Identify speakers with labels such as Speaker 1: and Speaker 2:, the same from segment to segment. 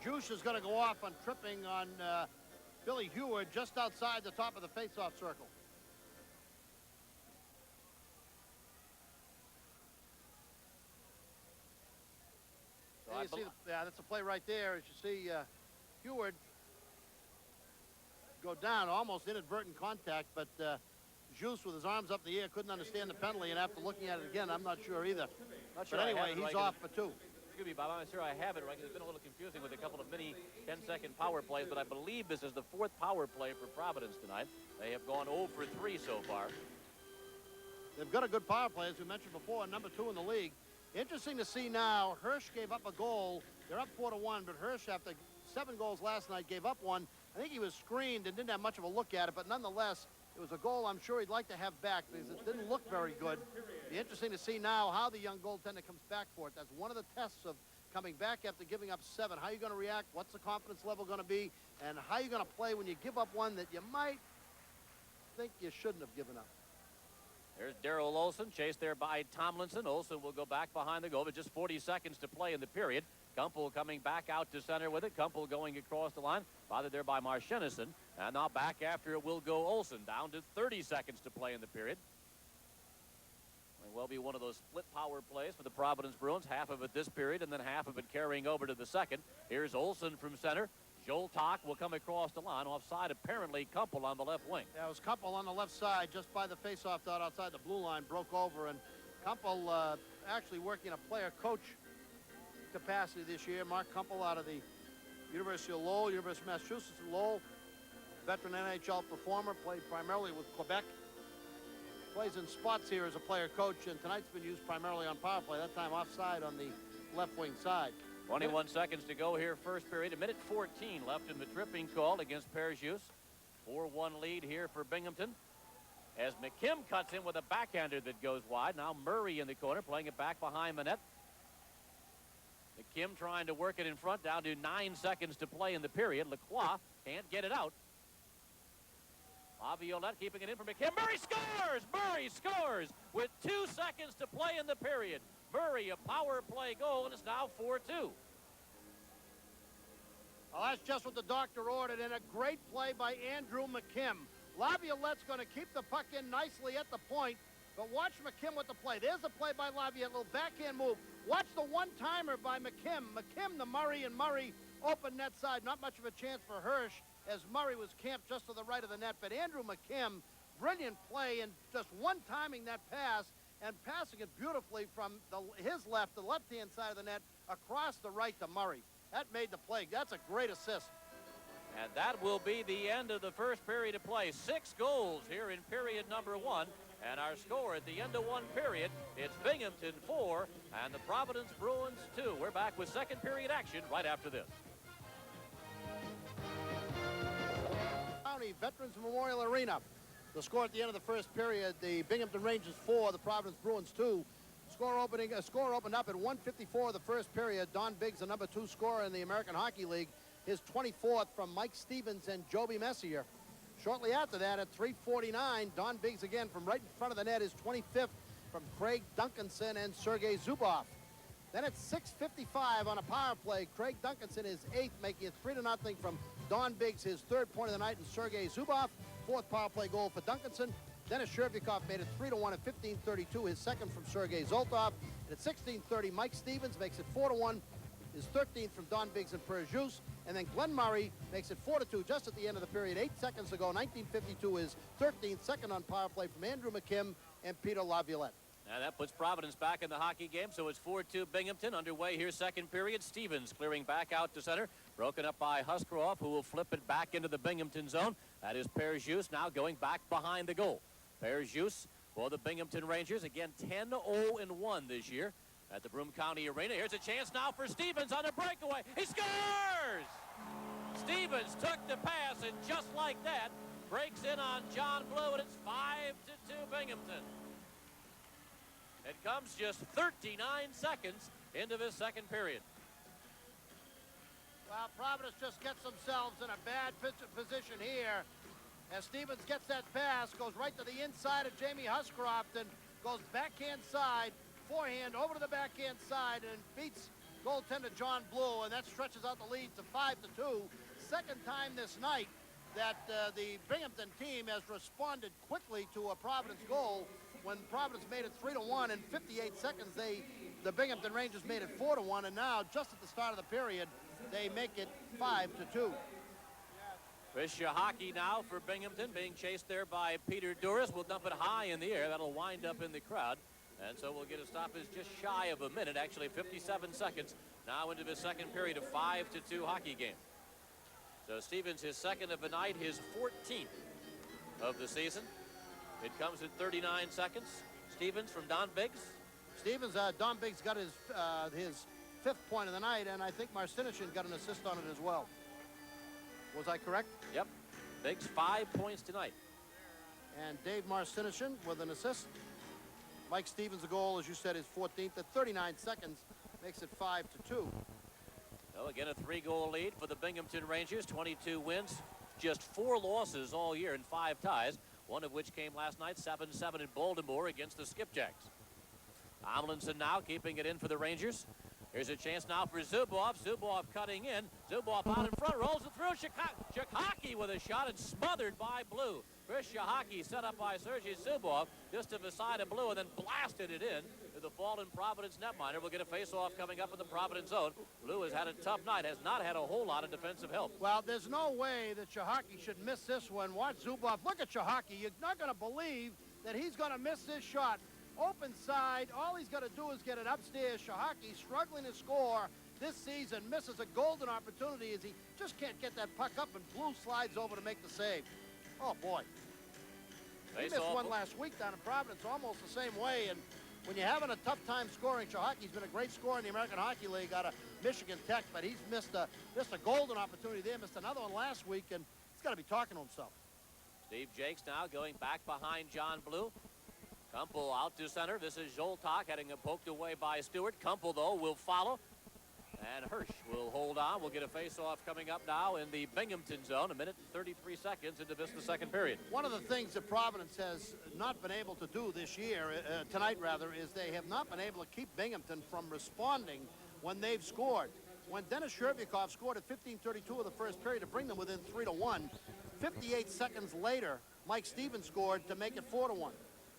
Speaker 1: Juice is going to go off on tripping on Billy Heward just outside the top of the faceoff circle. So you see that's a play right there. As you see Heward go down, almost inadvertent contact, but Juice with his arms up in the air couldn't understand the penalty, and after looking at it again, I'm not sure either.
Speaker 2: Not sure.
Speaker 1: But anyway, he's off for 2.
Speaker 2: Excuse me, Bob, I'm not sure I have it right. It's been a little confusing with a couple of mini 10-second power plays, but I believe this is the 4th power play for Providence tonight. They have gone 0 for 3 so far.
Speaker 1: They've got a good power play, as we mentioned before, number 2 in the league. Interesting to see now, Hirsch gave up a goal. They're up 4-1, but Hirsch, after 7 goals last night, gave up one. I think he was screened and didn't have much of a look at it, but nonetheless, it was a goal I'm sure he'd like to have back because it didn't look very good. Be interesting to see now how the young goaltender comes back for it. That's one of the tests of coming back after giving up 7. How are you going to react? What's the confidence level going to be? And how are you going to play when you give up one that you might think you shouldn't have given up?
Speaker 2: There's Darrell Olsen, chased there by Tomlinson. Olsen will go back behind the goal, but just 40 seconds to play in the period. Kumpel coming back out to center with it. Kumpel going across the line, bothered there by Marchenison. And now back after it will go Olsen, down to 30 seconds to play in the period. May well be one of those split power plays for the Providence Bruins, half of it this period and then half of it carrying over to the second. Here's Olsen from center. Joel Tock will come across the line, offside apparently Kumpel on the left wing.
Speaker 1: Yeah, it was Kumpel on the left side, just by the faceoff dot outside the blue line, broke over, and Kumpel actually working a player-coach capacity this year. Mark Kumpel out of the University of Lowell, University of Massachusetts in Lowell, veteran NHL performer, played primarily with Quebec. Plays in spots here as a player-coach, and tonight's been used primarily on power play, that time offside on the left wing side.
Speaker 2: 21 seconds to go here, first period. 1:14 left in the tripping call against Perjus. 4-1 lead here for Binghamton. As McKim cuts in with a backhander that goes wide. Now Murray in the corner, playing it back behind the net. McKim trying to work it in front, down to 9 seconds to play in the period. Lacroix can't get it out. Laviolette keeping it in for McKim. Murray scores! Murray scores with 2 seconds to play in the period. Murray, a power play goal, and it's now 4-2.
Speaker 1: Well, that's just what the doctor ordered, and a great play by Andrew McKim. Laviolette's going to keep the puck in nicely at the point, but watch McKim with the play. There's the play by Laviolette, little backhand move. Watch the one-timer by McKim. McKim to Murray, and Murray open net side. Not much of a chance for Hirsch, as Murray was camped just to the right of the net, but Andrew McKim, brilliant play, and just one-timing that pass, and passing it beautifully from his left, the left-hand side of the net, across the right to Murray. That made the play. That's a great assist.
Speaker 2: And that will be the end of the first period of play. 6 goals here in period number 1. And our score at the end of one period, it's Binghamton 4 and the Providence Bruins 2. We're back with second period action right after this.
Speaker 1: County Veterans Memorial Arena. The score at the end of the first period, the Binghamton Rangers 4, the Providence Bruins 2. Score opened up at 1:54 of the first period. Don Biggs, the number 2 scorer in the American Hockey League, his 24th from Mike Stevens and Joby Messier. Shortly after that, at 3:49, Don Biggs again from right in front of the net, his 25th from Craig Duncanson and Sergei Zubov. Then at 6:55 on a power play, Craig Duncanson is 8th, making it 3-0 from Don Biggs, his 3rd point of the night, and Sergei Zubov, 4th power play goal for Duncanson. Dennis Shervikov made it 3-1 at 15:32, his 2nd from Sergei Zoltov. And at 16:30, Mike Stevens makes it 4-1, his 13th from Don Biggs and Perjus. And then Glenn Murray makes it 4-2 just at the end of the period. 8 seconds to go, 19:52, his 13th, 2nd on power play from Andrew McKim and Peter Laviolette.
Speaker 2: Now that puts Providence back in the hockey game, so it's 4-2 Binghamton. Underway here, second period. Stevens clearing back out to center. Broken up by Huskarov, who will flip it back into the Binghamton zone. That is Perjus now going back behind the goal. Perjus for the Binghamton Rangers. Again, 10-0-1 this year at the Broome County Arena. Here's a chance now for Stevens on a breakaway. He scores! Stevens took the pass, and just like that, breaks in on John Blue, and it's 5-2 Binghamton. It comes just 39 seconds into this second period.
Speaker 1: Well, Providence just gets themselves in a bad position here. As Stevens gets that pass, goes right to the inside of Jamie Huscroft and goes backhand side, forehand over to the backhand side, and beats goaltender John Blue, and that stretches out the lead to 5-2. Second time this night that the Binghamton team has responded quickly to a Providence goal. When Providence made it 3-1 in 58 seconds, the Binghamton Rangers made it 4-1, and now just at the start of the period, they make it 5-2.
Speaker 2: Chris Hockey now for Binghamton, being chased there by Peter Duras. We'll dump it high in the air. That'll wind up in the crowd. And so we'll get a stoppage just shy of a minute, actually 57 seconds now into the second period of 5-2 hockey game. So Stevens, his second of the night, his 14th of the season. It comes at 39 seconds. Stevens from Don Biggs.
Speaker 1: Stevens, Don Biggs got his 5th point of the night, and I think Marcinichin got an assist on it as well. Was I correct?
Speaker 2: Yep. Biggs 5 points tonight.
Speaker 1: And Dave Marcinichin with an assist. Mike Stevens, a goal, as you said, his 14th at 39 seconds, makes it 5-2.
Speaker 2: So again, a 3-goal lead for the Binghamton Rangers. 22 wins, just 4 losses all year and 5 ties, one of which came last night, 7-7 in Baltimore against the Skipjacks. Tomlinson now keeping it in for the Rangers. Here's a chance now for Zubov. Zubov cutting in. Zubov out in front, rolls it through. Shahaki with a shot and smothered by Blue. Chris Shahaki set up by Sergei Zubov just to the side of Blue and then blasted it in to the fallen Providence netminder. We'll get a face-off coming up in the Providence zone. Blue has had a tough night, has not had a whole lot of defensive help.
Speaker 1: Well, there's no way that Shahaki should miss this one. Watch Zubov. Look at Shahaki. You're not going to believe that he's going to miss this shot. Open side, all he's got to do is get it upstairs. Shahaki struggling to score this season, misses a golden opportunity as he just can't get that puck up, and Blue slides over to make the save. Oh, boy. He missed one last week down in Providence almost the same way, and when you're having a tough time scoring, Shahaki's been a great scorer in the American Hockey League out of Michigan Tech, but he's missed a golden opportunity there, missed another one last week, and he's got to be talking to himself.
Speaker 2: Steve Jakes now going back behind John Blue. Kumpel out to center. This is Zoltak heading poked away by Stewart. Kumpel, though, will follow. And Hirsch will hold on. We'll get a face-off coming up now in the Binghamton zone. A minute and 33 seconds into this, the second period.
Speaker 1: One of the things that Providence has not been able to do this year, tonight rather, is they have not been able to keep Binghamton from responding when they've scored. When Dennis Shervikov scored at 15:32 of the first period to bring them within 3-1, 58 seconds later, Mike Stevens scored to make it 4-1.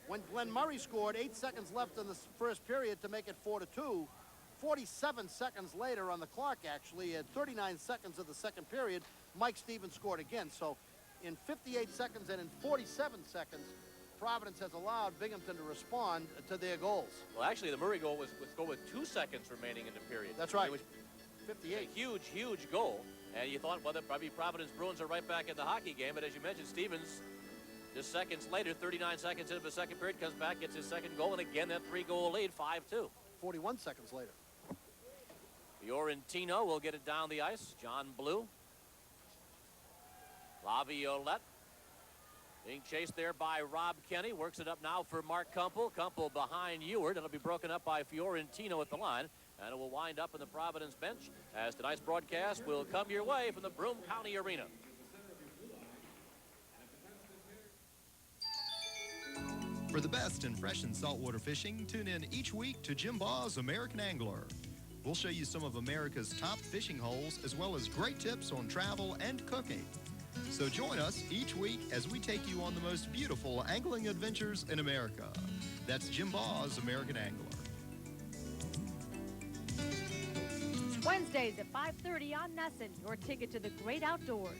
Speaker 1: When Glenn Murray scored 8 seconds left in the first period to make it 4-2, 47 seconds later on the clock, actually, at 39 seconds of the second period, Mike Stevens scored again. So in 58 seconds and in 47 seconds, Providence has allowed Binghamton to respond to their goals.
Speaker 2: Well, actually, the Murray goal was with 2 seconds remaining in the period.
Speaker 1: That's right.
Speaker 2: It was
Speaker 1: 58.
Speaker 2: A huge, huge goal. And you thought, well, probably Providence Bruins are right back in the hockey game. But as you mentioned, Stevens, just seconds later, 39 seconds into the second period, comes back, gets his second goal, and again, that 3-goal lead, 5-2.
Speaker 1: 41 seconds later.
Speaker 2: Fiorentino will get it down the ice. John Blue. Laviolette being chased there by Rob Kenny. Works it up now for Mark Kumpel. Kumpel behind Ewart. It'll be broken up by Fiorentino at the line. And it will wind up in the Providence bench as tonight's broadcast will come your way from the Broome County Arena.
Speaker 3: For the best in fresh and saltwater fishing, tune in each week to Jim Baugh's American Angler. We'll show you some of America's top fishing holes, as well as great tips on travel and cooking. So join us each week as we take you on the most beautiful angling adventures in America. That's Jim Baugh's American Angler.
Speaker 4: Wednesdays at 5:30 on Nesson, your ticket to the great outdoors.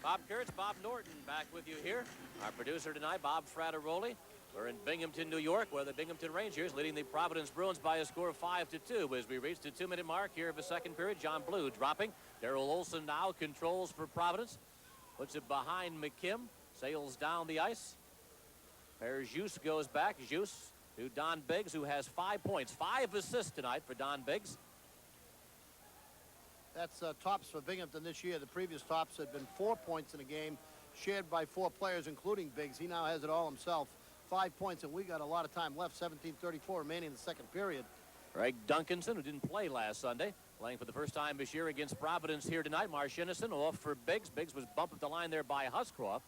Speaker 2: Bob Kurtz, Bob Norton back with you here. Our producer tonight, Bob Frateroli. We're in Binghamton, New York, where the Binghamton Rangers leading the Providence Bruins by a score of 5-2 as we reach the 2-minute mark here of the second period. John Blue dropping. Darrell Olson now controls for Providence. Puts it behind McKim. Sails down the ice. Perjus goes back. Jus to Don Biggs, who has 5 points. 5 assists tonight for Don Biggs.
Speaker 1: That's tops for Binghamton this year. The previous tops had been 4 points in a game, shared by 4 players, including Biggs. He now has it all himself. 5 points, and we got a lot of time left. 17:34 remaining in the second period.
Speaker 2: Greg Duncanson, who didn't play last Sunday, playing for the first time this year against Providence here tonight. Marcinichin off for Biggs. Biggs was bumped up the line there by Huscroft.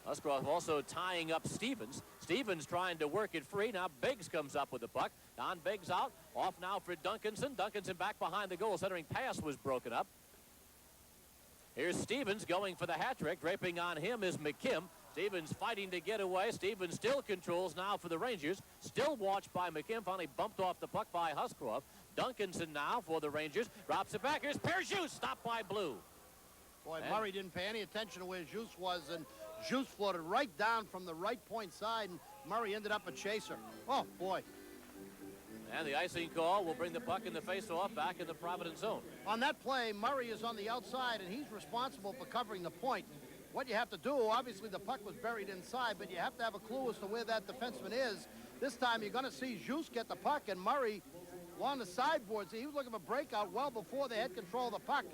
Speaker 2: Huscroft also tying up Stevens. Stevens trying to work it free. Now Biggs comes up with the puck. Don Biggs out. Off now for Duncanson. Duncanson back behind the goal. Centering pass was broken up. Here's Stevens going for the hat trick. Draping on him is McKim. Stevens fighting to get away. Stevens still controls now for the Rangers. Still watched by McKim. Finally bumped off the puck by Huscroft. Duncanson now for the Rangers. Drops it back. Here's Perjus. Stopped by Blue.
Speaker 1: Boy, Murray didn't pay any attention to where Juice was, and Juice floated right down from the right point side, and Murray ended up a chaser. Oh, boy.
Speaker 2: And the icing call will bring the puck in the face-off back in the Providence zone.
Speaker 1: On that play, Murray is on the outside, and he's responsible for covering the point. What you have to do, obviously the puck was buried inside, but you have to have a clue as to where that defenseman is. This time you're going to see Juice get the puck, and Murray along the sideboards. He was looking for breakout well before they had control of the puck.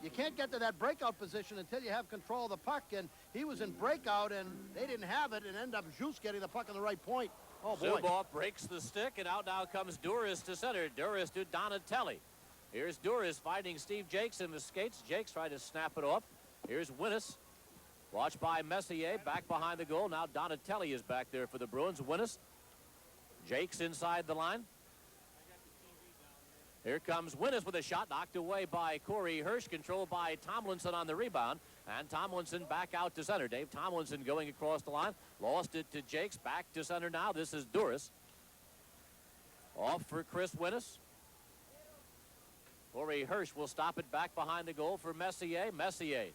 Speaker 1: You can't get to that breakout position until you have control of the puck, and he was in breakout, and they didn't have it, and end up Juice getting the puck on the right point. Oh, boy.
Speaker 2: Zuboff breaks the stick, and out now comes Duras to center. Duras to Donatelli. Here's Duras fighting Steve Jakes in the skates. Jakes tried to snap it off. Here's Winnis. Watched by Messier back behind the goal. Now Donatelli is back there for the Bruins. Winnis. Jakes inside the line. Here comes Winnis with a shot knocked away by Corey Hirsch, controlled by Tomlinson on the rebound. And Tomlinson back out to center. Dave Tomlinson going across the line. Lost it to Jakes. Back to center now. This is Duras. Off for Chris Winnis. Corey Hirsch will stop it back behind the goal for Messier. Messier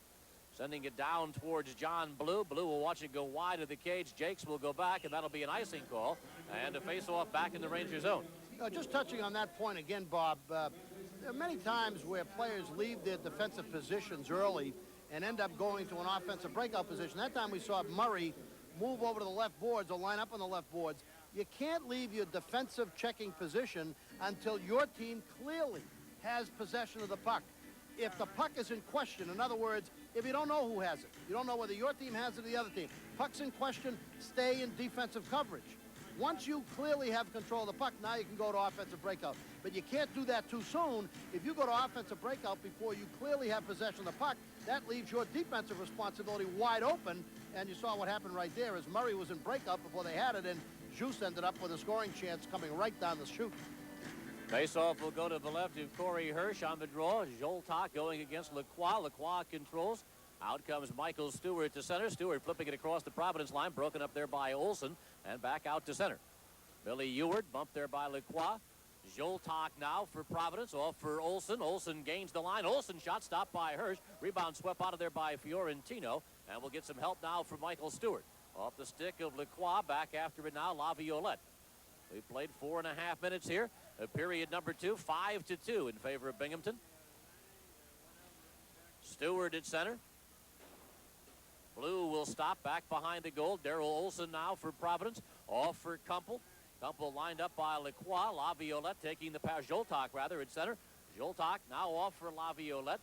Speaker 2: sending it down towards John Blue. Blue will watch it go wide of the cage. Jakes will go back, and that'll be an icing call. And a face-off back in the Ranger zone.
Speaker 1: Just touching on that point again, Bob, there are many times where players leave their defensive positions early and end up going to an offensive breakout position. That time we saw Murray move over to the left boards or line up on the left boards. You can't leave your defensive checking position until your team clearly has possession of the puck. If the puck is in question, in other words, if you don't know who has it, you don't know whether your team has it or the other team, puck's in question, stay in defensive coverage. Once you clearly have control of the puck, now you can go to offensive breakout. But you can't do that too soon. If you go to offensive breakout before you clearly have possession of the puck, that leaves your defensive responsibility wide open. And you saw what happened right there as Murray was in breakout before they had it, and Juice ended up with a scoring chance coming right down the chute.
Speaker 2: Face-off will go to the left of Corey Hirsch on the draw. Joltok going against Lacroix. Lacroix controls. Out comes Michael Stewart to center. Stewart flipping it across the Providence line. Broken up there by Olsen. And back out to center. Billy Ewart bumped there by Lacroix. Joltok now for Providence. Off for Olsen. Olsen gains the line. Olsen shot stopped by Hirsch. Rebound swept out of there by Fiorentino. And we'll get some help now from Michael Stewart. Off the stick of Lacroix. Back after it now, Laviolette. We've played 4.5 minutes here. Period number 2, 5-2 in favor of Binghamton. Stewart at center. Blue will stop back behind the goal. Darrell Olsen now for Providence. Off for Kumpel. Kumpel lined up by Lacroix. Laviolette taking the pass. Joltok rather at center. Joltok now off for Laviolette.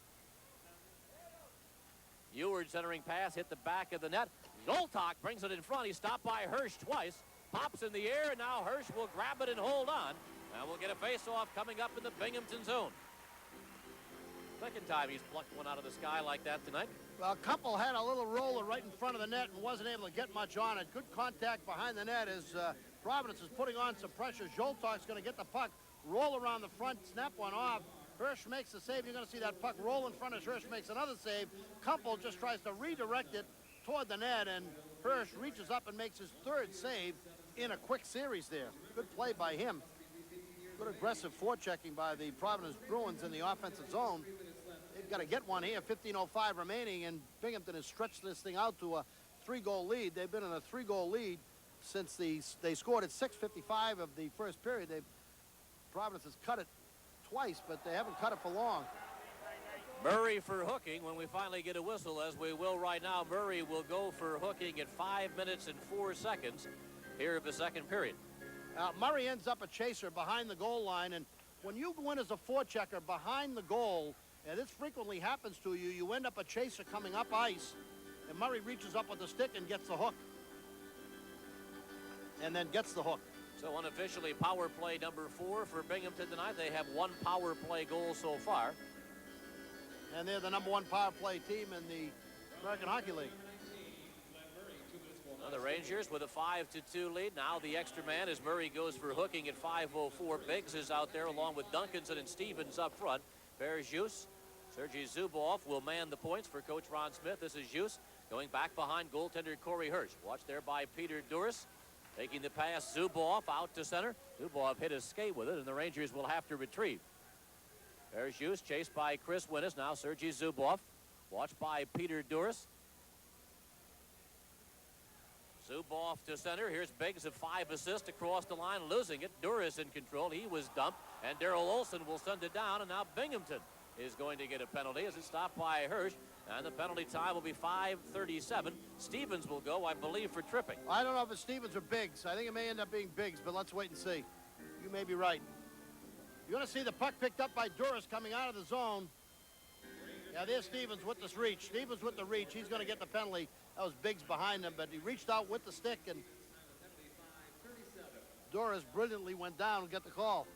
Speaker 2: Eward centering pass hit the back of the net. Joltok brings it in front. He's stopped by Hirsch twice. Pops in the air, and now Hirsch will grab it and hold on. And we'll get a face-off coming up in the Binghamton zone. Second time he's plucked one out of the sky like that tonight.
Speaker 1: Well, Kumpel had a little roller right in front of the net and wasn't able to get much on it. Good contact behind the net as Providence is putting on some pressure. Joltok's going to get the puck, roll around the front, snap one off. Hirsch makes the save. You're going to see that puck roll in front as Hirsch makes another save. Kumpel just tries to redirect it toward the net, and Hirsch reaches up and makes his third save in a quick series there. Good play by him. Good aggressive forechecking by the Providence Bruins in the offensive zone. They've got to get one here. 15:05 remaining, and Binghamton has stretched this thing out to a 3-goal lead. They've been in a 3-goal lead since they scored at 6:55 of the first period. Providence has cut it twice, but they haven't cut it for long.
Speaker 2: Murray for hooking when we finally get a whistle, as we will right now. Murray will go for hooking at 5 minutes and 4 seconds here of the second period.
Speaker 1: Murray ends up a chaser behind the goal line, and when you go in as a forechecker behind the goal, and this frequently happens to you, you end up a chaser coming up ice, and Murray reaches up with the stick and gets the hook. And then gets the hook.
Speaker 2: So unofficially, power play number 4 for Binghamton tonight. They have 1 power play goal so far.
Speaker 1: And they're the #1 power play team in the American Hockey League.
Speaker 2: Well, the Rangers with a 5-2 lead. Now the extra man as Murray goes for hooking at 5:04. Biggs is out there along with Duncanson and Stevens up front. Berjus, Sergei Zubov will man the points for Coach Ron Smith. This is Jus going back behind goaltender Corey Hirsch. Watched there by Peter Duras. Taking the pass, Zubov out to center. Zubov hit his skate with it, and the Rangers will have to retrieve. Berjus chased by Chris Winnis. Now Sergei Zubov. Watched by Peter Duras. Zubov to center. Here's Biggs of 5 assists across the line, losing it. Duras in control. He was dumped, and Darrell Olson will send it down, and now Binghamton is going to get a penalty as it's stopped by Hirsch, and the penalty time will be 5:37. Stevens will go, I believe, for tripping.
Speaker 1: I don't know if it's Stevens or Biggs. I think it may end up being Biggs, but let's wait and see. You may be right. You're going to see the puck picked up by Duras coming out of the zone. Yeah, there's Stevens with this reach. Stevens with the reach. He's going to get the penalty. That was Biggs behind him, but he reached out with the stick, and Duras brilliantly went down and got the call.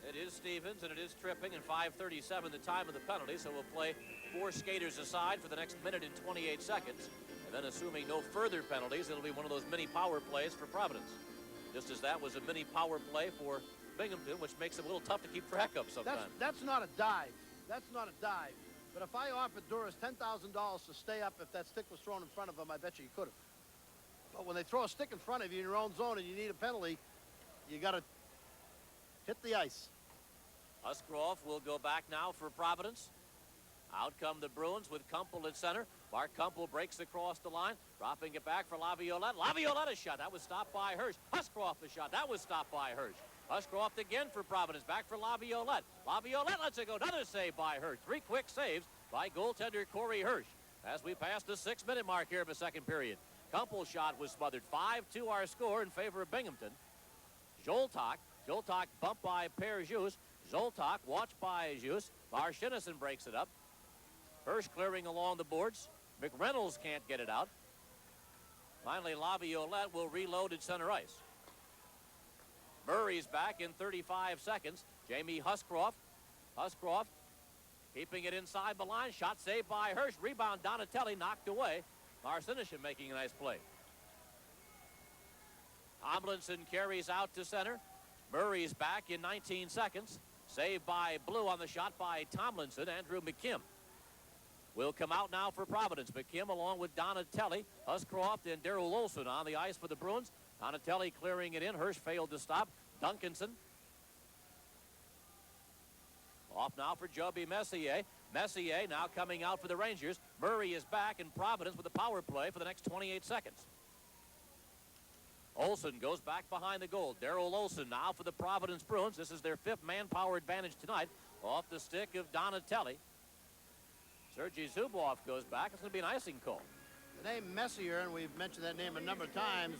Speaker 2: It is Stevens, and it is tripping, and 5:37 the time of the penalty, so we'll play 4 skaters aside for the next minute and 28 seconds. And then assuming no further penalties, it'll be one of those mini power plays for Providence. Just as that was a mini power play for Binghamton, which makes it a little tough to keep track of sometimes.
Speaker 1: That's not a dive. That's not a dive. But if I offered Duras $10,000 to stay up if that stick was thrown in front of him, I bet you he could have. But when they throw a stick in front of you in your own zone and you need a penalty, you got to hit the ice.
Speaker 2: Huskrov will go back now for Providence. Out come the Bruins with Kumpel at center. Mark Kumpel breaks across the line, dropping it back for Laviolette. Laviolette's shot. That was stopped by Hirsch. Huskrov the shot. That was stopped by Hirsch. Huskrov again for Providence. Back for Laviolette. Laviolette lets it go. Another save by Hirsch. 3 quick saves by goaltender Corey Hirsch. As we pass the 6-minute mark here of the second period. Kumpel's shot was smothered. 5-2 our score in favor of Binghamton. Zoltak bumped by Berjus. Zoltak watched by Jus. Marchinison breaks it up. Hirsch clearing along the boards. McReynolds can't get it out. Finally, Laviolette will reload at center ice. Murray's back in 35 seconds. Jamie Huskrov keeping it inside the line. Shot saved by Hirsch. Rebound Donatelli knocked away. Marchinison making a nice play. Tomlinson carries out to center. Murray's back in 19 seconds. Saved by Blue on the shot by Tomlinson. Andrew McKim will come out now for Providence. McKim along with Donatelli, Huscroft, and Darrell Olson on the ice for the Bruins. Donatelli clearing it in. Hirsch failed to stop. Duncanson off now for Joby Messier. Messier now coming out for the Rangers. Murray is back in Providence with a power play for the next 28 seconds. Olson goes back behind the goal. Darrell Olson now for the Providence Bruins. This is their 5th manpower advantage tonight. Off the stick of Donatelli. Sergei Zubov goes back. It's going to be an icing call.
Speaker 1: The name Messier, and we've mentioned that name a number of times,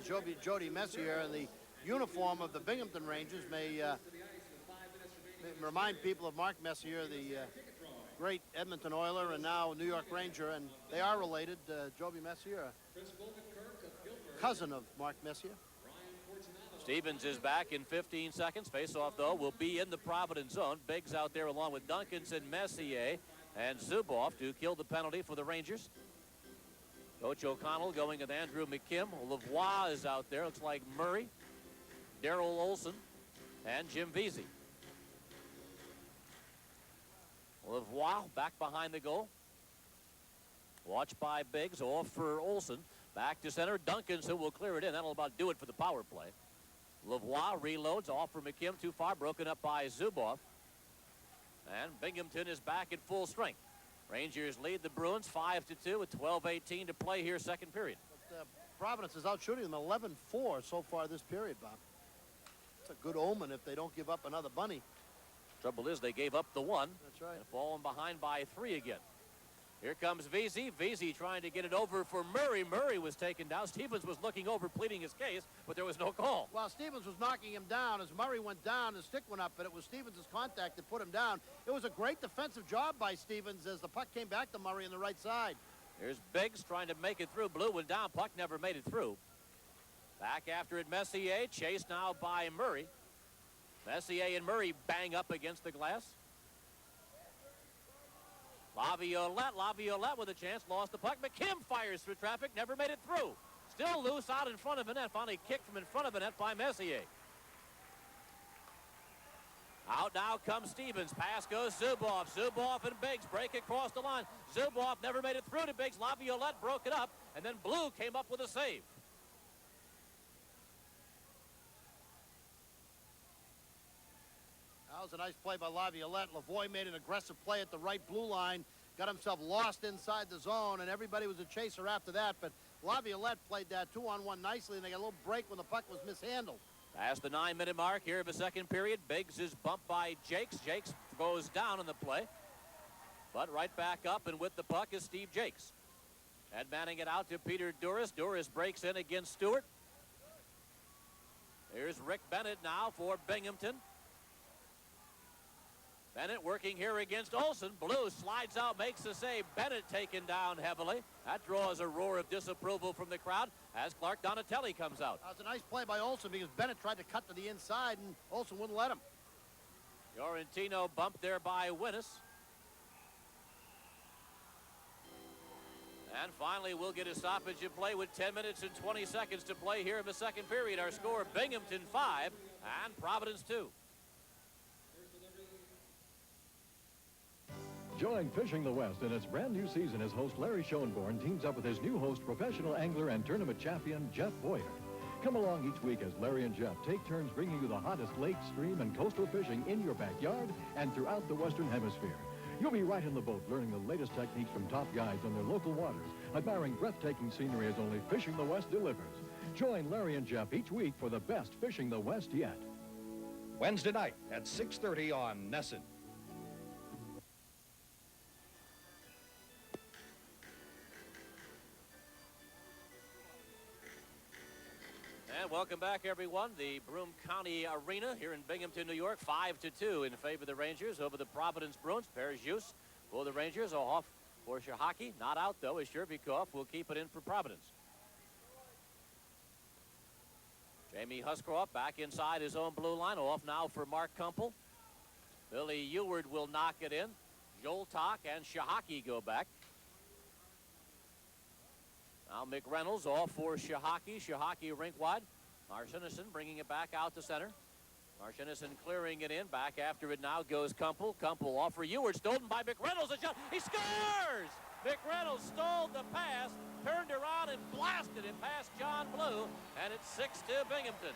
Speaker 1: Jody Messier, and the uniform of the Binghamton Rangers may remind people of Mark Messier, the great Edmonton Oiler and now New York Ranger, and they are related. Joby Messier, cousin of Mark Messier.
Speaker 2: Stevens is back in 15 seconds. Face-off, though, will be in the Providence zone. Biggs out there along with Duncanson, Messier, and Zubov to kill the penalty for the Rangers. Coach O'Connell going with Andrew McKim. Lavoie is out there. Looks like Murray, Darrell Olson, and Jim Vesey. Lavoie back behind the goal. Watched by Biggs. Off for Olson. Back to center. Duncanson will clear it in. That'll about do it for the power play. Lavoie reloads. Off for McKim. Too far. Broken up by Zubov. And Binghamton is back at full strength. Rangers lead the Bruins 5-2 with 12:18 to play here, second period.
Speaker 1: But, Providence is out shooting them 11-4 so far this period, Bob. It's a good omen if they don't give up another bunny.
Speaker 2: Trouble is they gave up the one.
Speaker 1: That's right.
Speaker 2: And fallen behind by 3 again. Here comes Vesey. Vesey trying to get it over for Murray. Murray was taken down. Stevens was looking over, pleading his case, but there was no call.
Speaker 1: Well, Stevens was knocking him down. As Murray went down, his stick went up, but it was Stevens' contact that put him down. It was a great defensive job by Stevens as the puck came back to Murray on the right side.
Speaker 2: Here's Biggs trying to make it through. Blue went down. Puck never made it through. Back after it, Messier. Chased now by Murray. Messier and Murray bang up against the glass. Laviolette with a chance, lost the puck. McKim fires through traffic, never made it through. Still loose out in front of the net. Finally kicked from in front of the net by Messier. Out now comes Stevens. Pass goes Zubov. Zubov and Biggs break across the line. Zubov never made it through to Biggs. Laviolette broke it up, and then Blue came up with a save.
Speaker 1: That was a nice play by Laviolette. Lavoie made an aggressive play at the right blue line, got himself lost inside the zone, and everybody was a chaser after that. But Laviolette played that 2-on-1 nicely, and they got a little break when the puck was mishandled.
Speaker 2: Past the 9-minute mark here of the second period. Biggs is bumped by Jakes. Jakes goes down in the play. But right back up and with the puck is Steve Jakes. And manning it out to Peter Duras. Duras breaks in against Stewart. Here's Rick Bennett now for Binghamton. Bennett working here against Olsen. Blue slides out, makes the save. Bennett taken down heavily. That draws a roar of disapproval from the crowd as Clark Donatelli comes out.
Speaker 1: That was a nice play by Olsen because Bennett tried to cut to the inside and Olsen wouldn't let him.
Speaker 2: Fiorentino bumped there by Winnis. And finally, we'll get a stoppage in play with 10 minutes and 20 seconds to play here in the second period. Our score, Binghamton 5 and Providence 2.
Speaker 5: Join Fishing the West in its brand new season as host Larry Schoenborn teams up with his new host, professional angler and tournament champion Jeff Boyer. Come along each week as Larry and Jeff take turns bringing you the hottest lake, stream, and coastal fishing in your backyard and throughout the Western Hemisphere. You'll be right in the boat learning the latest techniques from top guides on their local waters, admiring breathtaking scenery as only Fishing the West delivers. Join Larry and Jeff each week for the best Fishing the West yet.
Speaker 6: Wednesday night at 6:30 on Nesson.
Speaker 2: And welcome back, everyone. The Broome County Arena here in Binghamton, New York, 5-2 in favor of the Rangers over the Providence Bruins. Perjus for the Rangers, off for Shahaki. Not out, though, as Shervikov will keep it in for Providence. Jamie Huscroft back inside his own blue line, off now for Mark Kumpel. Billy Eward will knock it in. Joltok and Shahaki go back. Now McReynolds off for Shahaki. Shahaki rink wide. Marcinison bringing it back out to center. Marcinison clearing it in. Back after it now goes Kumpel. Kumpel off for Eward. Stolen by McReynolds. A shot. He scores! McReynolds stole the pass, turned around and blasted it past John Blue, and it's 6-2 Binghamton.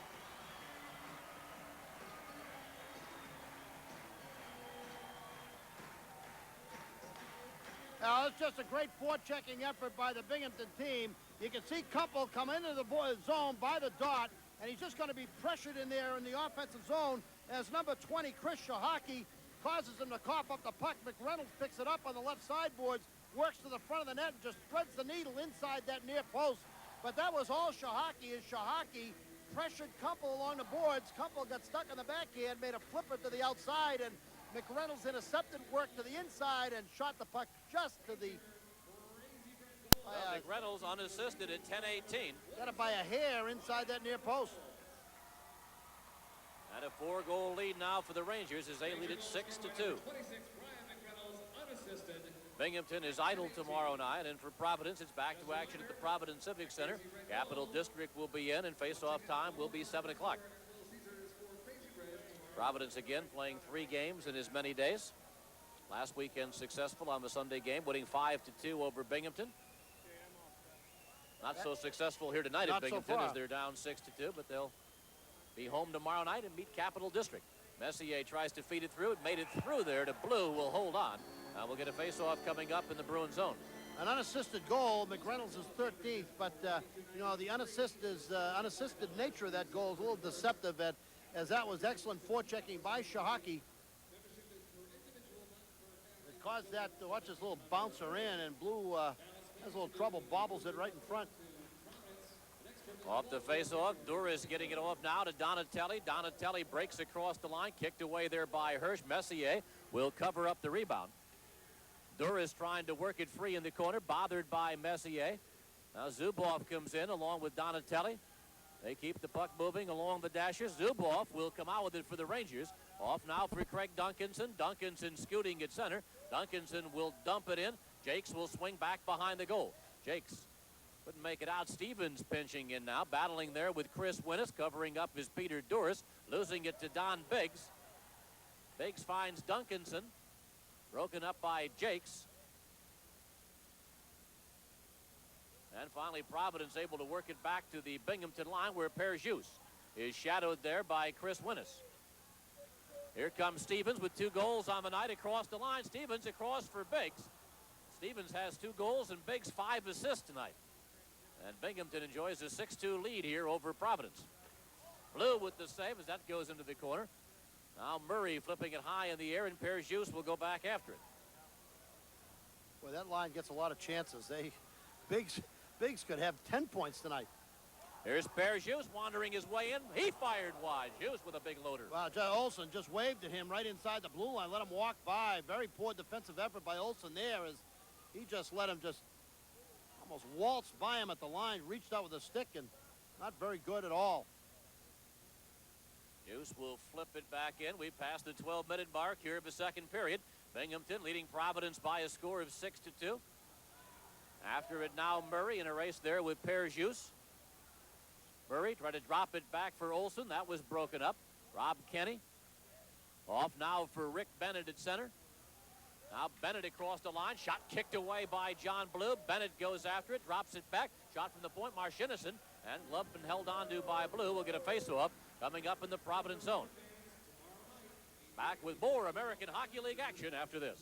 Speaker 1: Now, it's just a great forechecking effort by the Binghamton team. You can see Kumpel come into the zone by the dot, and he's just going to be pressured in there in the offensive zone as number 20, Chris Shahaki, causes him to cough up the puck. McReynolds picks it up on the left sideboards, works to the front of the net, and just threads the needle inside that near post. But that was all Shahaki, as Shahaki pressured Kumpel along the boards. Kumpel got stuck in the backhand, made a flipper to the outside, and McReynolds intercepted, work to the inside, and shot the puck just to the...
Speaker 2: McReynolds unassisted at 10-18.
Speaker 1: Got it by a hair inside that near post.
Speaker 2: And a 4-goal lead now for the Rangers as they lead it 6-2. Binghamton is idle tomorrow night, and for Providence, it's back to action at the Providence Civic Center. Capital District will be in, and face-off time will be 7 o'clock. Providence again playing 3 games in as many days. Last weekend successful on the Sunday game, winning 5-2 over Binghamton. Not so successful here tonight at Binghamton as they're down 6-2, but they'll be home tomorrow night and meet Capital District. Messier tries to feed it through. It made it through there to Blue, will hold on. We'll get a face-off coming up in the Bruins zone.
Speaker 1: An unassisted goal. McReynolds is 13th, but you know, the unassisted nature of that goal is a little deceptive, as that was excellent forechecking by Shahaki. It caused that to watch this little bouncer in, and Blue has a little trouble, bobbles it right in front.
Speaker 2: Off the face-off, Duras getting it off now to Donatelli. Donatelli breaks across the line, kicked away there by Hirsch. Messier will cover up the rebound. Duras trying to work it free in the corner, bothered by Messier. Now Zubov comes in along with Donatelli. They keep the puck moving along the dashes. Zubov will come out with it for the Rangers. Off now for Craig Duncanson. Duncanson scooting at center. Duncanson will dump it in. Jakes will swing back behind the goal. Jakes Couldn't make it out. Stevens pinching in now, battling there with Chris Winnis, covering up his Peter Duras, losing it to Don Biggs. Biggs finds Duncanson, broken up by Jakes. And finally, Providence able to work it back to the Binghamton line where Perjus is shadowed there by Chris Winnis. Here comes Stevens with 2 goals on the night across the line. Stevens across for Biggs. Stevens has 2 goals and Biggs 5 assists tonight. And Binghamton enjoys a 6-2 lead here over Providence. Blue with the save as that goes into the corner. Now Murray flipping it high in the air, and Perjus will go back after it.
Speaker 1: Boy, that line gets a lot of chances. Biggs could have 10 points tonight.
Speaker 2: Here's Perjus wandering his way in. He fired wide. Hughes with a big loader.
Speaker 1: Wow, Olsen just waved at him right inside the blue line, let him walk by. Very poor defensive effort by Olsen there as he just let him just almost waltzed by him at the line, reached out with a stick, and not very good at all.
Speaker 2: Hughes will flip it back in. We passed the 12-minute mark here of the second period. Binghamton leading Providence by a score of 6-2. After it now, Murray in a race there with Perjus. Murray tried to drop it back for Olsen. That was broken up. Rob Kenny off now for Rick Bennett at center. Now Bennett across the line. Shot kicked away by John Blue. Bennett goes after it, drops it back. Shot from the point, Marchinison. And gloved and held on to by Blue. Will get a face-off coming up in the Providence zone. Back with more American Hockey League action after this.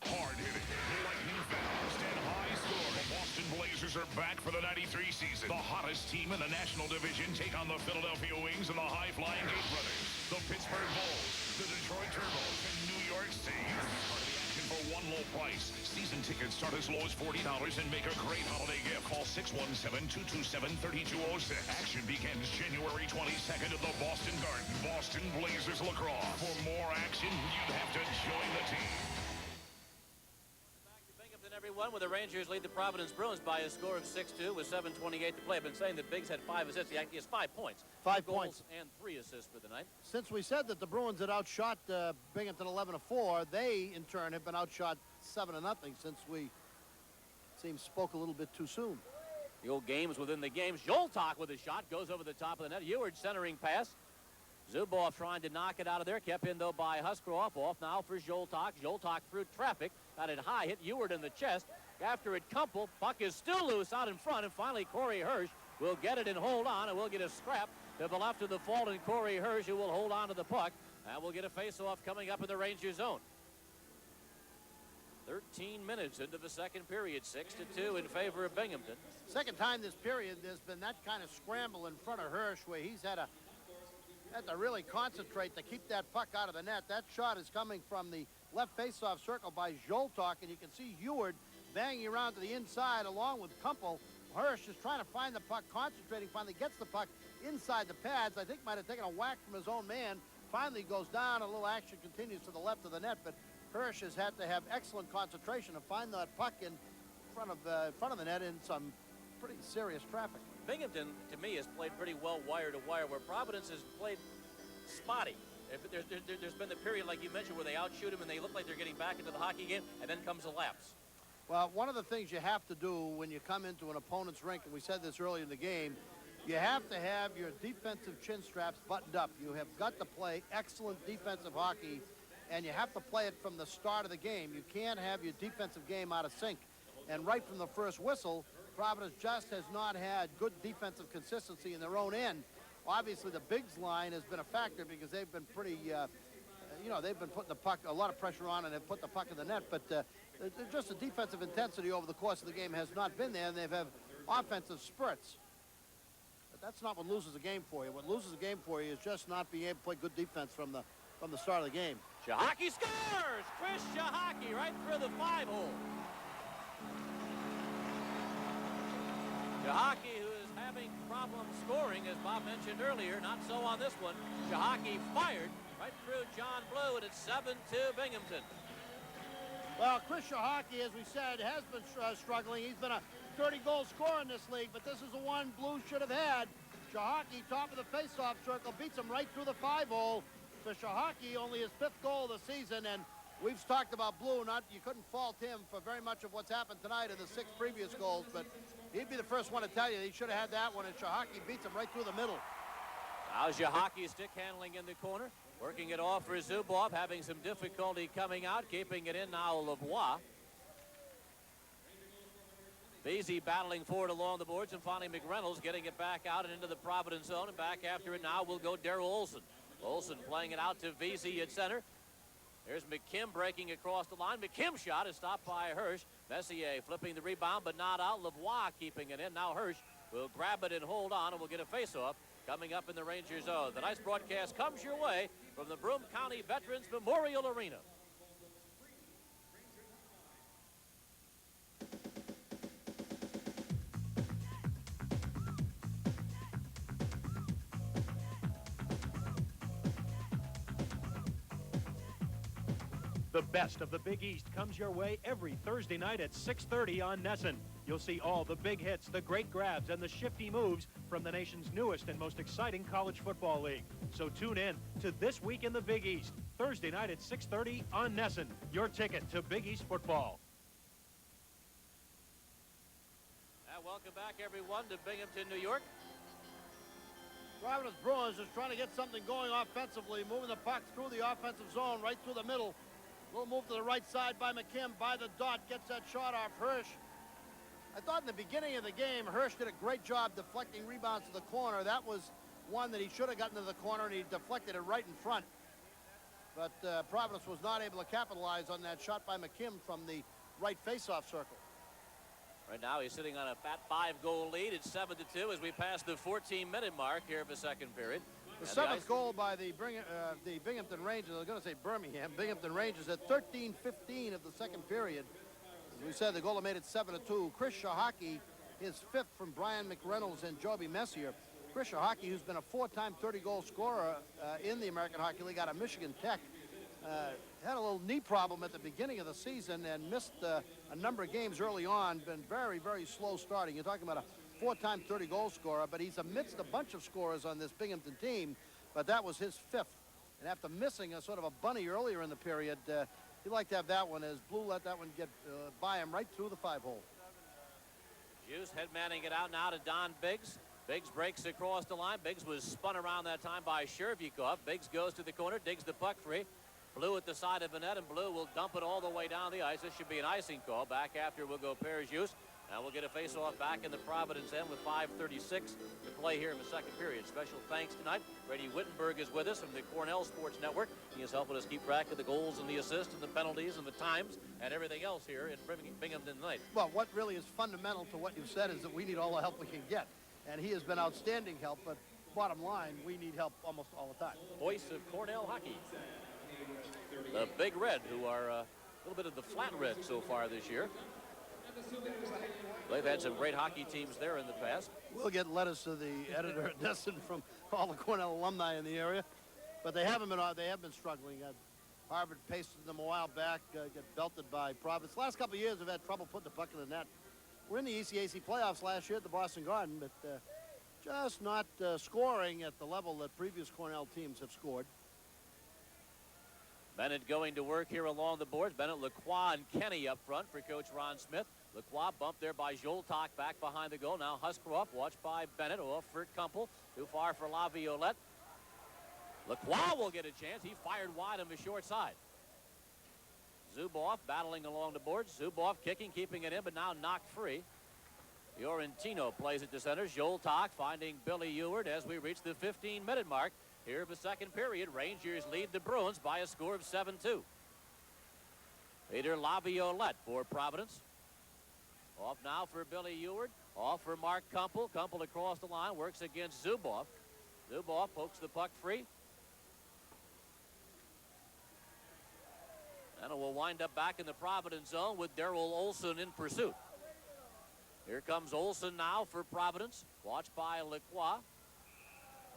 Speaker 7: Hard-hitting, lightning fast, and high-scoring. The Boston Blazers are back for the 93 season. The hottest team in the National Division take on the Philadelphia Wings and the high-flying Gate Brothers. The Pittsburgh Bulls, the Detroit Turbos, and New York City. Part of the action for one low price. Season tickets start as low as $40 and make a great holiday gift. Call 617-227-3206. Action begins January 22nd at the Boston Garden. Boston Blazers lacrosse. For more action, you'd have to join the team.
Speaker 2: Everyone, with the Rangers lead the Providence Bruins by a score of 6-2 with 7:28 to play. I've been saying that Biggs had 5 assists. He actually has 5 points.
Speaker 1: 5
Speaker 2: goals
Speaker 1: points.
Speaker 2: And 3 assists for the night.
Speaker 1: Since we said that the Bruins had outshot Binghamton 11-4, they, in turn, have been outshot 7-0 since we, spoke a little bit too soon.
Speaker 2: The old games within the games. Joltok with a shot. Goes over the top of the net. Eward centering pass. Zubov trying to knock it out of there. Kept in, though, by Huskarov. Off now for Joltok. Joltok through traffic. Got it high. Hit Eward in the chest. After it, Kumpel. Puck is still loose out in front. And finally, Corey Hirsch will get it and hold on. And we'll get a scrap to the left of the fault. And Corey Hirsch, who will hold on to the puck. And we'll get a face-off coming up in the Ranger zone. 13 minutes into the second period. 6-2 in favor of Binghamton.
Speaker 1: Second time this period, there's been that kind of scramble in front of Hirsch where he's had to really concentrate to keep that puck out of the net. That shot is coming from the left face-off circle by Joltok, and you can see Eward banging around to the inside along with Kumpel. Hirsch is trying to find the puck, concentrating, finally gets the puck inside the pads. I think might have taken a whack from his own man. Finally goes down, a little action continues to the left of the net, but Hirsch has had to have excellent concentration to find that puck in front of the net in some pretty serious traffic.
Speaker 2: Binghamton, to me, has played pretty well wire to wire, where Providence has played spotty. There's been the period, like you mentioned, where they outshoot them and they look like they're getting back into the hockey game, and then comes a lapse.
Speaker 1: Well, one of the things you have to do when you come into an opponent's rink, and we said this earlier in the game, you have to have your defensive chin straps buttoned up. You have got to play excellent defensive hockey, and you have to play it from the start of the game. You can't have your defensive game out of sync. And right from the first whistle, Providence just has not had good defensive consistency in their own end. Obviously, the Biggs line has been a factor because they've been pretty, they've been putting the puck, a lot of pressure on, and have put the puck in the net. But just the defensive intensity over the course of the game has not been there, and they've had offensive spurts. But that's not what loses a game for you. What loses a game for you is just not being able to play good defense from the start of the game.
Speaker 2: Shahaki scores! Chris Shahaki right through the 5-hole. Shahaki, who is having problems scoring, as Bob mentioned earlier, not so on this one. Shahaki fired right through John Blue, and it's 7-2 Binghamton.
Speaker 1: Well, Chris Shahaki, as we said, has been struggling. He's been a 30-goal scorer in this league, but this is the one Blue should have had. Shahaki, top of the face-off circle, beats him right through the 5-hole. So Shahaki, only his 5th goal of the season, and We've talked about Blue. You couldn't fault him for very much of what's happened tonight in the 6 previous goals, but he'd be the first one to tell you he should have had that one, and Shahaki beats him right through the middle.
Speaker 2: How's Shahaki stick handling in the corner? Working it off for Zubov, having some difficulty coming out, keeping it in now, Lavoie. Beasy battling forward along the boards, and finally McReynolds getting it back out and into the Providence zone, and back after it now will go Daryl Olson. Olson playing it out to Vesey at center. There's McKim breaking across the line. McKim's shot is stopped by Hirsch. Messier flipping the rebound, but not out. Lavoie keeping it in. Now Hirsch will grab it and hold on, and we'll get a face-off coming up in the Ranger zone. Tonight's broadcast comes your way from the Broome County Veterans Memorial Arena.
Speaker 8: The best of the Big East comes your way every Thursday night at 6:30 on NESN. You'll see all the big hits, the great grabs, and the shifty moves from the nation's newest and most exciting college football league. So tune in to This Week in the Big East, Thursday night at 6:30 on NESN, your ticket to Big East football.
Speaker 2: And welcome back, everyone, to Binghamton, New York.
Speaker 1: Providence Bruins is trying to get something going offensively, moving the puck through the offensive zone, right through the middle. Little move to the right side by McKim, by the dot, gets that shot off Hirsch. I thought in the beginning of the game, Hirsch did a great job deflecting rebounds to the corner. That was one that he should have gotten to the corner, and he deflected it right in front. But Providence was not able to capitalize on that shot by McKim from the right face-off circle.
Speaker 2: Right now, he's sitting on a fat 5-goal lead. It's 7-2 as we pass the 14-minute mark here of the second period.
Speaker 1: The 7th goal by the Binghamton Rangers, I was going to say Birmingham, Binghamton Rangers at 13:15 of the second period. As we said, the goal that made it 7-2. Chris Shahaki, his 5th from Brian McReynolds and Joby Messier. Chris Shahaki, who's been a 4-time 30-goal scorer in the American Hockey League out of Michigan Tech, had a little knee problem at the beginning of the season and missed a number of games early on. Been very, very slow starting. You're talking about a 4-time 30-goal scorer, but he's amidst a bunch of scorers on this Binghamton team, but that was his 5th. And after missing a sort of a bunny earlier in the period, he'd like to have that one as Blue let that one get by him right through the 5-hole.
Speaker 2: Hughes head manning it out now to Don Biggs. Biggs breaks across the line. Biggs was spun around that time by Shervikov. Biggs goes to the corner, digs the puck free. Blue at the side of the net, and Blue will dump it all the way down the ice. This should be an icing call. Back after will go Hughes. Now we'll get a face-off back in the Providence end with 5:36 to play here in the second period. Special thanks tonight. Brady Wittenberg is with us from the Cornell Sports Network. He is helping us keep track of the goals and the assists and the penalties and the times and everything else here in Binghamton tonight.
Speaker 1: Well, what really is fundamental to what you've said is that we need all the help we can get. And he has been outstanding help, but bottom line, we need help almost all the time.
Speaker 2: Voice of Cornell hockey. The Big Red, who are a little bit of the Flat Red so far this year. They've had some great hockey teams there in the past.
Speaker 1: We'll get letters to the editor at Nesson from all the Cornell alumni in the area, but they have been struggling. Harvard pasted them a while back, get belted by Providence. Last couple of years, they've had trouble putting the puck in the net. We're in the ECAC playoffs last year at the Boston Garden, but just not scoring at the level that previous Cornell teams have scored.
Speaker 2: Bennett going to work here along the boards. Bennett, Lacroix, and Kenny up front for Coach Ron Smith. Lacroix bumped there by Joltok back behind the goal. Now Huskerov watched by Bennett off for Kumpel. Too far for Laviolette. Lacroix will get a chance. He fired wide on the short side. Zubov battling along the boards. Zubov kicking, keeping it in, but now knocked free. Fiorentino plays it to center. Joltok finding Billy Ewart as we reach the 15-minute mark. Here of the second period, Rangers lead the Bruins by a score of 7-2. Peter Laviolette for Providence. Off now for Billy Ewart. Off for Mark Kumpel. Kumpel across the line, works against Zubov. Zubov pokes the puck free. And it will wind up back in the Providence zone with Daryl Olson in pursuit. Here comes Olson now for Providence. Watched by Lacroix.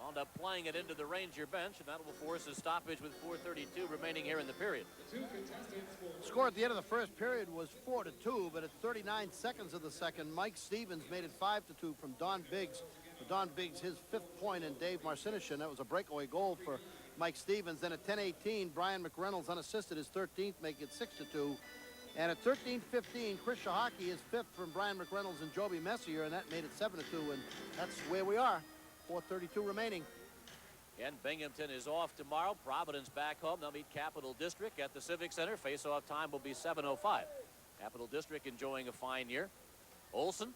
Speaker 2: Wound up playing it into the Ranger bench, and that will force a stoppage with 4:32 remaining here in the period.
Speaker 1: The score at the end of the first period was 4-2, but at 39 seconds of the second, Mike Stevens made it 5-2 from Don Biggs. for Don Biggs, his 5th point, and Dave Marcinishyn. That was a breakaway goal for Mike Stevens. Then at 10:18, Brian McReynolds unassisted, his 13th, making it 6-2. And at 13:15, Chris Shahaki is 5th from Brian McReynolds and Joby Messier, and that made it 7-2. And that's where we are. 4:32 remaining.
Speaker 2: And Binghamton is off tomorrow. Providence back home. They'll meet Capital District at the Civic Center. Face-off time will be 7:05. Capital District enjoying a fine year. Olsen.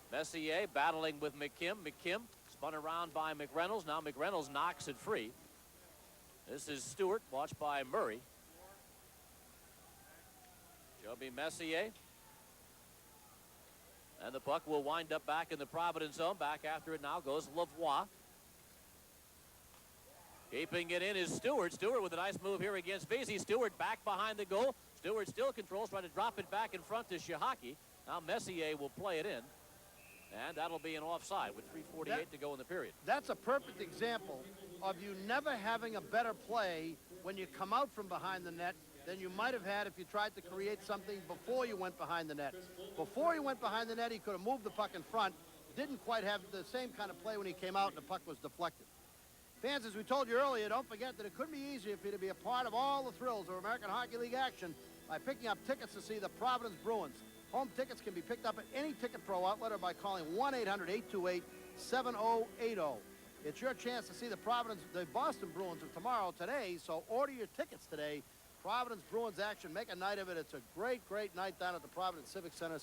Speaker 2: Messier battling with McKim. McKim spun around by McReynolds. Now McReynolds knocks it free. This is Stewart, watched by Murray. Joby Messier. And the puck will wind up back in the Providence zone. Back after it now goes Lavoie. Keeping it in is Stewart. Stewart with a nice move here against Vesey. Stewart back behind the goal. Stewart still controls, trying to drop it back in front to Shahaki. Now Messier will play it in. And that'll be an offside with 3:48 to go in the period.
Speaker 1: That's a perfect example of you never having a better play when you come out from behind the net than you might have had if you tried to create something before you went behind the net. Before he went behind the net, he could have moved the puck in front. Didn't quite have the same kind of play when he came out and the puck was deflected. Fans, as we told you earlier, don't forget that it could be easier for you to be a part of all the thrills of American Hockey League action by picking up tickets to see the Providence Bruins. Home tickets can be picked up at any Ticket Pro outlet or by calling 1-800-828-7080. It's your chance to see the Boston Bruins of tomorrow today, so order your tickets today. Providence Bruins action, make a night of it. It's a great, great night down at the Providence Civic Center.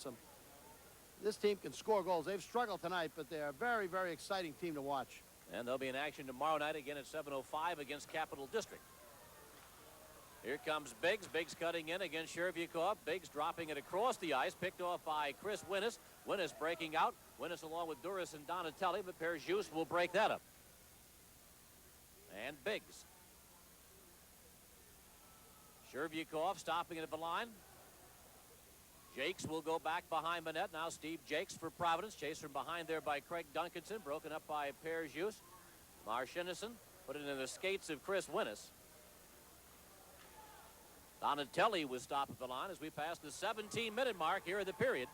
Speaker 1: This team can score goals. They've struggled tonight, but they're a very, very exciting team to watch.
Speaker 2: And they'll be in action tomorrow night again at 7:05 against Capital District. Here comes Biggs. Biggs cutting in against Shervyakov. Biggs dropping it across the ice, picked off by Chris Winnis. Winnis breaking out. Winnis along with Duras and Donatelli, but Perjus will break that up. And Biggs. Shervyakov stopping it at the line. Jakes will go back behind the net. Now Steve Jakes for Providence. Chased from behind there by Craig Duncanson. Broken up by Perjus. Marcinishyn put it in the skates of Chris Winnis. Donatelli was stopped at the line as we pass the 17-minute mark here in the period.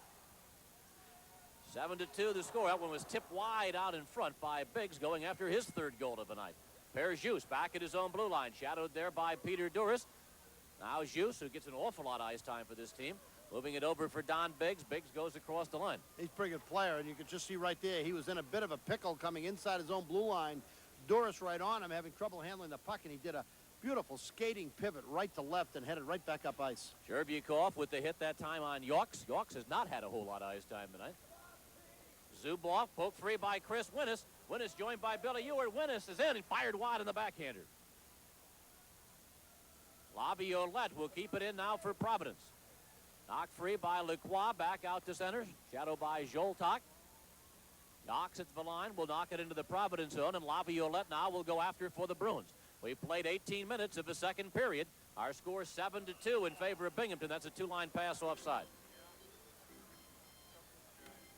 Speaker 2: 7-2 the score. That one was tipped wide out in front by Biggs, going after his 3rd goal of the night. Perjus back at his own blue line, shadowed there by Peter Duras. Now Jus, who gets an awful lot of ice time for this team, moving it over for Don Biggs. Biggs goes across the line.
Speaker 1: He's a pretty good player, and you can just see right there, he was in a bit of a pickle coming inside his own blue line. Duras right on him, having trouble handling the puck, and he did a beautiful skating pivot right to left and headed right back up ice.
Speaker 2: Shervyakov with the hit that time on Yorks. Yorks has not had a whole lot of ice time tonight. Zubov poked free by Chris Winnis. Winnis joined by Billy Ewart. Winnis is in and fired wide on the backhander. Laviolette will keep it in now for Providence. Knocked free by Lacroix, back out to center. Shadow by Joltok. Knocks it to the line, will knock it into the Providence zone, and Laviolette now will go after it for the Bruins. We played 18 minutes of the 2nd period. Our score 7-2 in favor of Binghamton. That's a 2-line pass offside.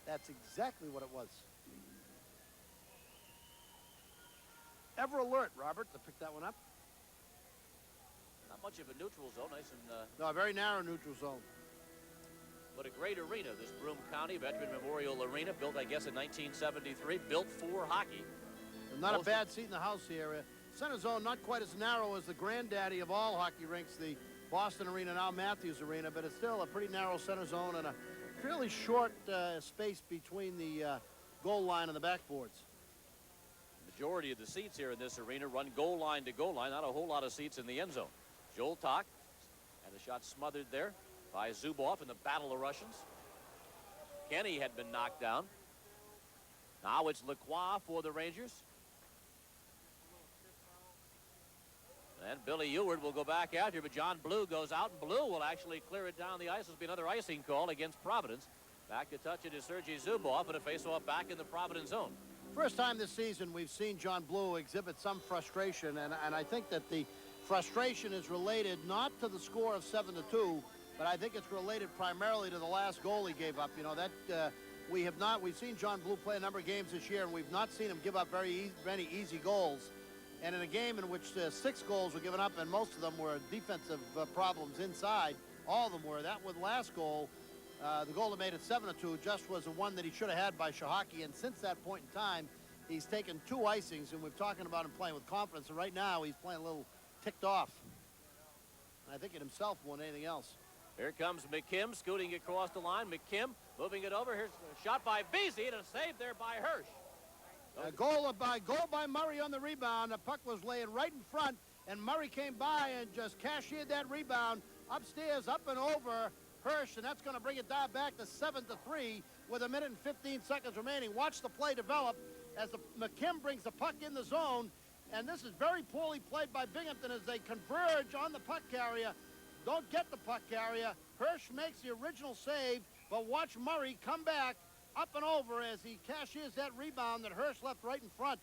Speaker 1: That's exactly what it was. Ever alert, Robert, to pick that one up.
Speaker 2: Not much of a neutral zone. Nice and
Speaker 1: No, a very narrow neutral zone.
Speaker 2: but a great arena, this Broome County Veteran Memorial Arena, built, I guess, in 1973, built for hockey.
Speaker 1: And not a bad seat in the house here. Center zone not quite as narrow as the granddaddy of all hockey rinks, the Boston Arena, now Matthews Arena, but it's still a pretty narrow center zone and a fairly short space between the goal line and the backboards.
Speaker 2: Majority of the seats here in this arena run goal line to goal line. Not a whole lot of seats in the end zone. Joltok had a shot smothered there by Zubov in the battle of Russians. Kenny had been knocked down. Now it's Lacroix for the Rangers. And Billy Ewart will go back out here, but John Blue goes out, and Blue will actually clear it down the ice. There'll be another icing call against Providence. Back to touch it is Sergei Zubov, and a face-off back in the Providence zone.
Speaker 1: First time this season we've seen John Blue exhibit some frustration, and I think that the frustration is related not to the score of 7-2, but I think it's related primarily to the last goal he gave up. You know, that we've seen John Blue play a number of games this year, and we've not seen him give up many easy goals. And in a game in which 6 goals were given up, and most of them were defensive problems inside, all of them were. That last goal The goal that made it 7-2 just was the one that he should have had by Shahaki, and since that point in time, he's taken 2 icings, and we're talking about him playing with confidence, and right now he's playing a little ticked off. And I think it himself more than anything else.
Speaker 2: Here comes McKim scooting across the line. McKim moving it over. Here's a shot by Vesey and a save there by Hirsch.
Speaker 1: Goal by Murray on the rebound. The puck was laying right in front, and Murray came by and just cashiered that rebound upstairs, up and over Hirsch, and that's going to bring it down back to 7-3 with 1 minute and 15 seconds remaining. Watch the play develop as McKim brings the puck in the zone, and this is very poorly played by Binghamton as they converge on the puck carrier. Don't get the puck carrier. Hirsch makes the original save, but watch Murray come back up and over as he cashiers that rebound that Hirsch left right in front.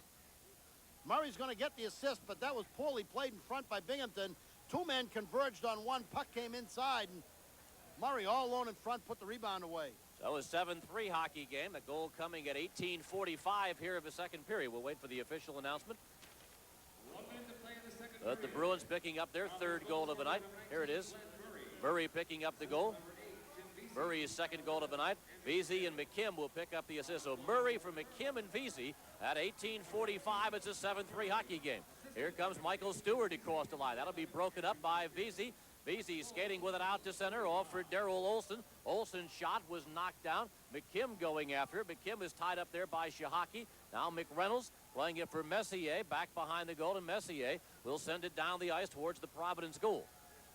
Speaker 1: Murray's going to get the assist, but that was poorly played in front by Binghamton. 2 men converged on one. Puck came inside, and Murray all alone in front put the rebound away.
Speaker 2: So a 7-3 hockey game. The goal coming at 18:45 here of the second period. We'll wait for the official announcement. The Bruins picking up their 3rd goal of the night. Here it is. Murray picking up the goal. Murray's 2nd goal of the night. Vesey and McKim will pick up the assist. So Murray for McKim and Vesey at 18:45. It's a 7-3 hockey game. Here comes Michael Stewart across the line. That'll be broken up by Vesey. Vesey skating with it out to center, off for Darrell Olsen. Olsen's shot was knocked down. McKim going after it. McKim is tied up there by Shahaki. Now McReynolds playing it for Messier, back behind the goal, and Messier will send it down the ice towards the Providence goal.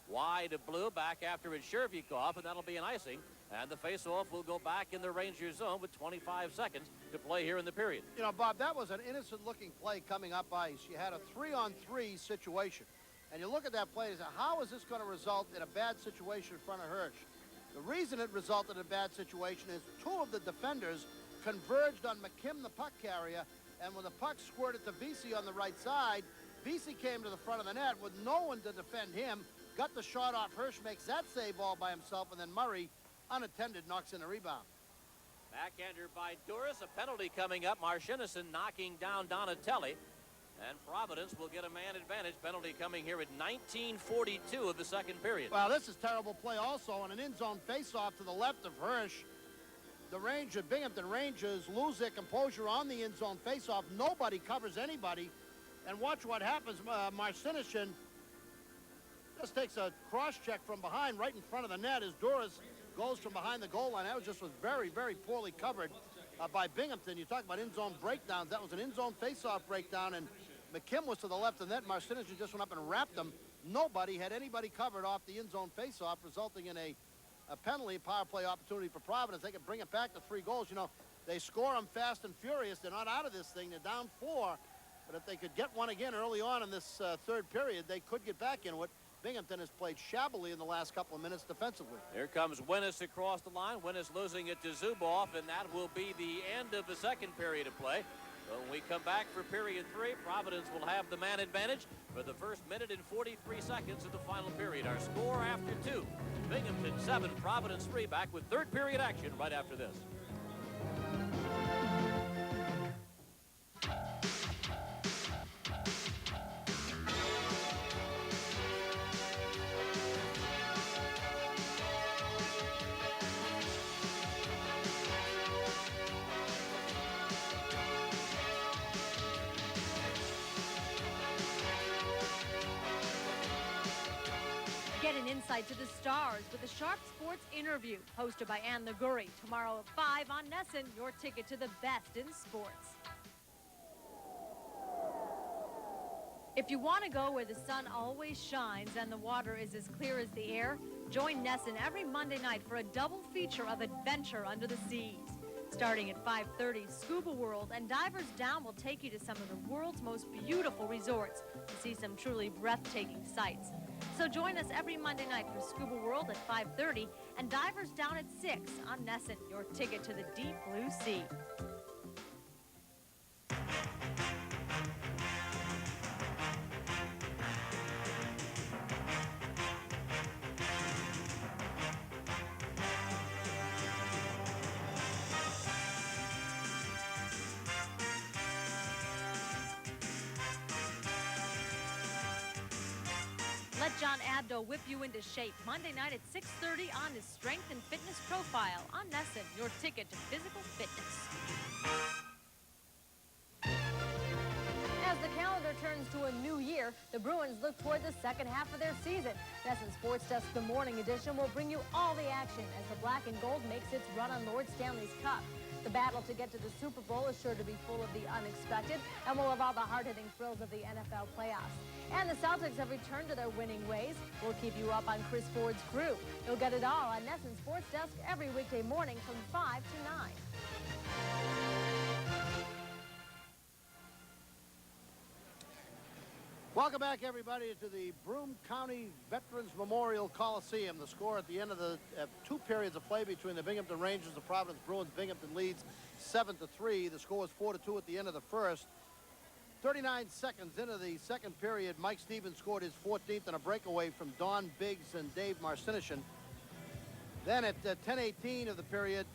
Speaker 2: Wide of blue, back after it's Shervikov, and that'll be an icing. And the face-off will go back in the Rangers zone with 25 seconds to play here in the period.
Speaker 1: You know, Bob, that was an innocent-looking play coming up ice. You had a 3-on-3 situation. And you look at that play and say, how is this going to result in a bad situation in front of Hirsch? The reason it resulted in a bad situation is 2 of the defenders converged on McKim, the puck carrier, and when the puck squirted to Vesey on the right side, Vesey came to the front of the net with no one to defend him, got the shot off. Hirsch makes that save all by himself, and then Murray, unattended, knocks in a rebound.
Speaker 2: Backhander by Duras. A penalty coming up. Marcinison knocking down Donatelli. And Providence will get a man advantage. Penalty coming here at 19:42 of the second period.
Speaker 1: Well, this is terrible play also on an in-zone face-off to the left of Hirsch. The Binghamton Rangers lose their composure on the in-zone face-off. Nobody covers anybody. And watch what happens. Marcinison just takes a cross-check from behind right in front of the net as Duras goes from behind the goal line. That was very, very poorly covered by Binghamton. You talk about in-zone breakdowns. That was an in-zone face-off breakdown, and McKim was to the left of the net. Marcinison just went up and wrapped him. Nobody had anybody covered off the in-zone face-off, resulting in a penalty, power play opportunity for Providence. They could bring it back to 3 goals. You know, they score them fast and furious. They're not out of this thing. They're down 4. But if they could get one again early on in this 3rd period, they could get back into it. Binghamton has played shabbily in the last couple of minutes defensively.
Speaker 2: Here comes Winnis across the line. Winnis losing it to Zubov, and that will be the end of the second period of play. So when we come back for period 3, Providence will have the man advantage for the first minute and 43 seconds of the final period. Our score after 2, Binghamton 7, Providence 3. Back with 3rd period action right after this.
Speaker 4: Get an insight to the stars with a Sharp Sports interview hosted by Ann Liguri tomorrow at 5 on Nesson, your ticket to the best in sports. If you want to go where the sun always shines and the water is as clear as the air, join Nesson every Monday night for a double feature of adventure under the seas. Starting at 5:30, Scuba World and Divers Down will take you to some of the world's most beautiful resorts to see some truly breathtaking sights. So join us every Monday night for Scuba World at 5:30 and Divers Down at 6 on Nesson, your ticket to the deep blue sea. Let John Abdo whip you into shape Monday night at 6:30 on his Strength and Fitness Profile on Nesson, your ticket to physical fitness. As the calendar turns to a new year, the Bruins look toward the second half of their season. Nesson Sports Desk, the morning edition, will bring you all the action as the black and gold makes its run on Lord Stanley's Cup. The battle to get to the Super Bowl is sure to be full of the unexpected and will have all the hard-hitting thrills of the NFL playoffs. And the Celtics have returned to their winning ways. We'll keep you up on Chris Ford's crew. You'll get it all on Nesson Sports Desk every weekday morning from 5 to 9.
Speaker 1: Welcome back, everybody, to the Broome County Veterans Memorial Coliseum. The score at the end of the 2 periods of play between the Binghamton Rangers and the Providence Bruins. Binghamton leads 7-3. The score was 4-2 at the end of the first. 39 seconds into the second period, Mike Stevens scored his 14th on a breakaway from Don Biggs and Dave Marcinishin. Then at 10:18 of the period,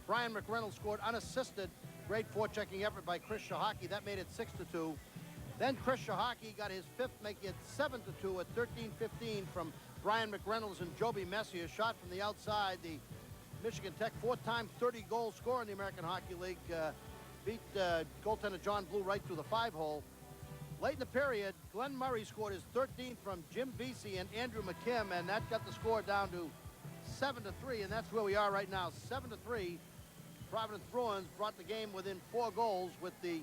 Speaker 1: Brian McReynolds scored unassisted. Great forechecking effort by Chris Shahaki. That made it 6-2. Then Chris Shahaki got his 5th, making it 7-2 at 13:15 from Brian McReynolds and Joby Messier. Shot from the outside. The Michigan Tech 4-time 30-goal scorer in the American Hockey League beat goaltender John Blue right through the 5-hole. Late in the period, Glenn Murray scored his 13th from Jim Vesey and Andrew McKim, and that got the score down to 7-3, and that's where we are right now, 7-3. Providence Bruins brought the game within 4 goals with the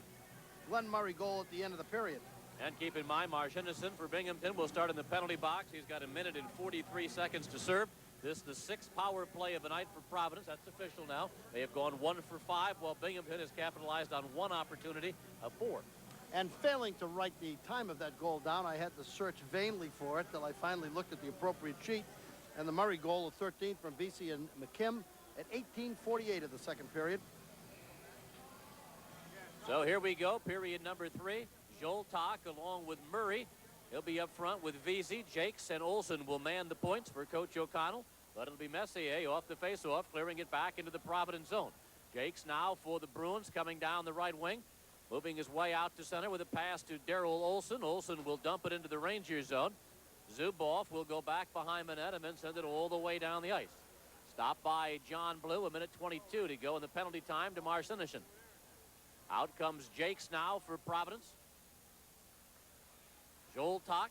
Speaker 1: Glenn Murray goal at the end of the period.
Speaker 2: And keep in mind, Marcinishin for Binghamton will start in the penalty box. He's got 1 minute and 43 seconds to serve. This is the 6th power play of the night for Providence. That's official now. They have gone 1 for 5, while Binghamton has capitalized on 1 opportunity of 4.
Speaker 1: And failing to write the time of that goal down, I had to search vainly for it till I finally looked at the appropriate sheet. And the Murray goal of 13 from Vesey and McKim at 18:48 of the second period.
Speaker 2: So here we go, period number 3. Joltok along with Murray. He'll be up front with Vesey. Jakes and Olsen will man the points for Coach O'Connell. But it'll be Messier off the face-off, clearing it back into the Providence zone. Jakes now for the Bruins coming down the right wing. Moving his way out to center with a pass to Daryl Olsen. Olsen will dump it into the Rangers zone. Zuboff will go back behind Manette and send it all the way down the ice. Stopped by John Blue, 1 minute 22 to go in the penalty time to Marcinishin. Out comes Jakes now for Providence. Joltok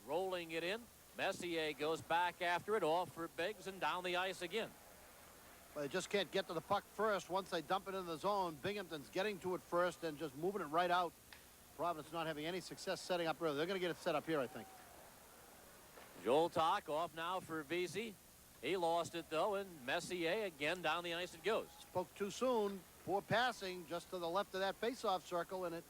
Speaker 2: rolling it in. Messier goes back after it, off for Biggs and down the ice again.
Speaker 1: Well, they just can't get to the puck first. Once they dump it in the zone, Binghamton's getting to it first and just moving it right out. Providence not having any success setting up early. They're going to get it set up here, I think.
Speaker 2: Joltok off now for Vesey. He lost it, though, and Messier again down the ice it goes.
Speaker 1: Spoke too soon. Poor passing just to the left of that face-off circle, and it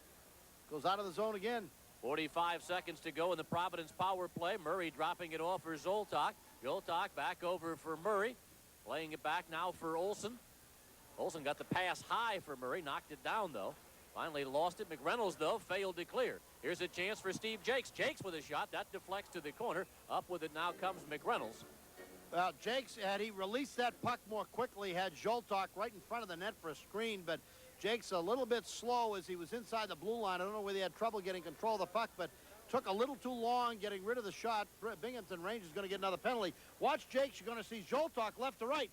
Speaker 1: goes out of the zone again.
Speaker 2: 45 seconds to go in the Providence power play. Murray dropping it off for Zoltok. Joltok back over for Murray. Playing it back now for Olsen. Olsen got the pass high for Murray. Knocked it down, though. Finally lost it. McReynolds, though, failed to clear. Here's a chance for Steve Jakes. Jakes with a shot. That deflects to the corner. Up with it now comes McReynolds.
Speaker 1: Well, Jakes, had he released that puck more quickly, had Joltok right in front of the net for a screen, but Jakes a little bit slow as he was inside the blue line. I don't know whether he had trouble getting control of the puck, but took a little too long getting rid of the shot. Binghamton Rangers is going to get another penalty. Watch Jakes. You're going to see Joltok left to right.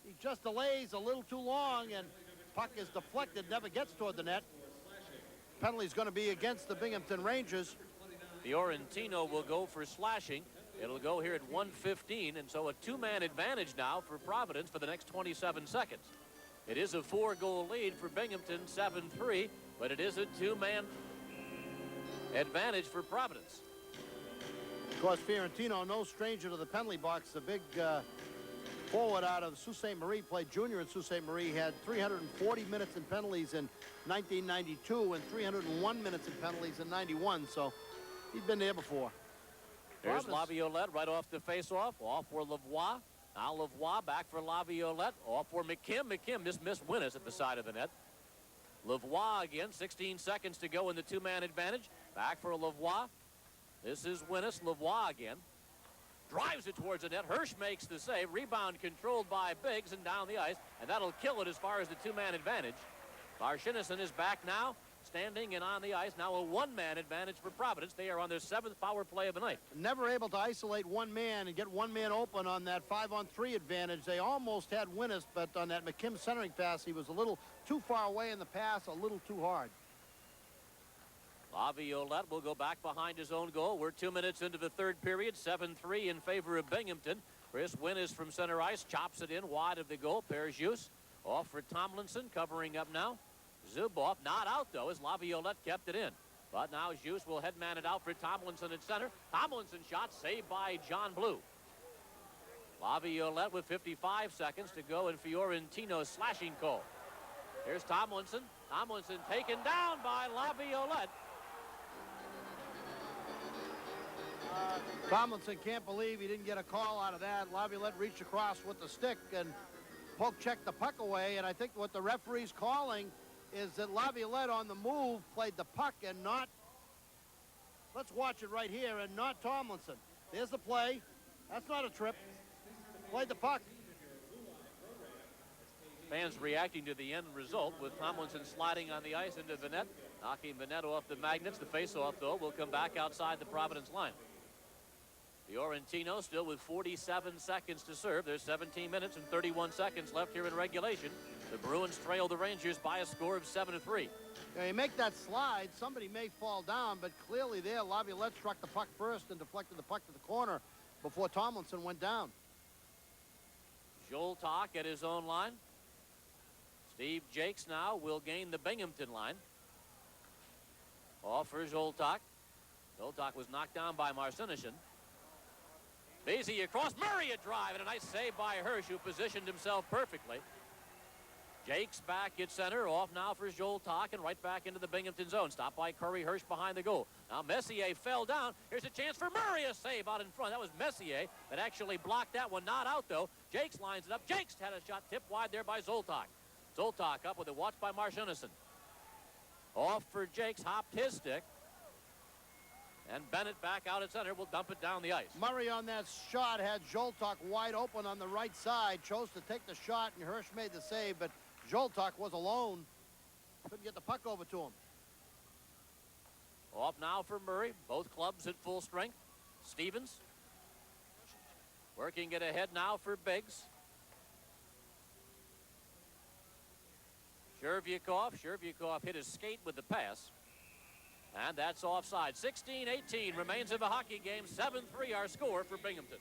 Speaker 1: He just delays a little too long, and puck is deflected, never gets toward the net. Penalty is going to be against the Binghamton Rangers.
Speaker 2: Fiorentino will go for slashing. It'll go here at 1:15, and so a 2-man advantage now for Providence for the next 27 seconds. It is a 4-goal lead for Binghamton, 7-3, but it is a 2-man advantage for Providence.
Speaker 1: Of course, Fiorentino, no stranger to the penalty box. The big forward out of Sault Ste. Marie, played junior in Sault Ste. Marie, had 340 minutes in penalties in 1992 and 301 minutes in penalties in 91, so he's been there before.
Speaker 2: Here's Laviolette right off the face-off. Off for Lavoie. Now Lavoie back for Laviolette. Off for McKim. McKim just missed Winnis at the side of the net. Lavoie again. 16 seconds to go in the 2-man advantage. Back for Lavoie. This is Winnis. Lavoie again. Drives it towards the net. Hirsch makes the save. Rebound controlled by Biggs and down the ice. And that'll kill it as far as the 2-man advantage. Marcinishin is back now. standing and on the ice. Now a one-man advantage for Providence. They are on their 7th power play of the night.
Speaker 1: Never able to isolate one man and get one man open on that 5-on-3 advantage. They almost had Winnis, but on that McKim centering pass, he was a little too far away in the pass, a little too hard.
Speaker 2: Laviolette will go back behind his own goal. We're 2 minutes into the third period. 7-3 in favor of Binghamton. Chris Winnis from center ice chops it in wide of the goal. Perjus off for Tomlinson, covering up now. Zuboff not out, though, as Laviolette kept it in. But now Jus will headman it out for Tomlinson at center. Tomlinson shot saved by John Blue. Laviolette with 55 seconds to go in Fiorentino's slashing call. Here's Tomlinson. Tomlinson taken down by Laviolette.
Speaker 1: Tomlinson can't believe he didn't get a call out of that. Laviolette reached across with the stick and poke checked the puck away. And I think what the referee's calling is that Laviolette on the move played the puck and not, let's watch it right here, and not Tomlinson. There's the play. That's not a trip. Played the puck.
Speaker 2: Fans reacting to the end result with Tomlinson sliding on the ice into the net, knocking the net off the magnets. The face-off, though, will come back outside the Providence line. Fiorentino still with 47 seconds to serve. There's 17 minutes and 31 seconds left here in regulation. The Bruins trail the Rangers by a score of 7-3.
Speaker 1: Now, you make that slide, somebody may fall down, but clearly there, Laviolette struck the puck first and deflected the puck to the corner before Tomlinson went down.
Speaker 2: Joltok at his own line. Steve Jakes now will gain the Binghamton line. Off for Joltok. Joltok was knocked down by Marcinishyn. Beasy across, Murray a drive, and a nice save by Hirsch, who positioned himself perfectly. Jakes back at center, off now for Joltok, and right back into the Binghamton zone. Stopped by Curry, Hirsch behind the goal. Now Messier fell down. Here's a chance for Murray, a save out in front. That was Messier that actually blocked that one. Not out, though. Jakes lines it up. Jakes had a shot tipped wide there by Zoltok. Zoltok up with a watch by Marcinishyn. Off for Jakes, hopped his stick. And Bennett back out at center will dump it down the ice.
Speaker 1: Murray on that shot had Joltok wide open on the right side. Chose to take the shot, and Hirsch made the save, but Joltok was alone. Couldn't get the puck over to him.
Speaker 2: Off now for Murray. Both clubs at full strength. Stevens working it ahead now for Biggs. Shervyakov hit his skate with the pass. And that's offside. 16-18 remains of a hockey game. 7-3 our score for Binghamton.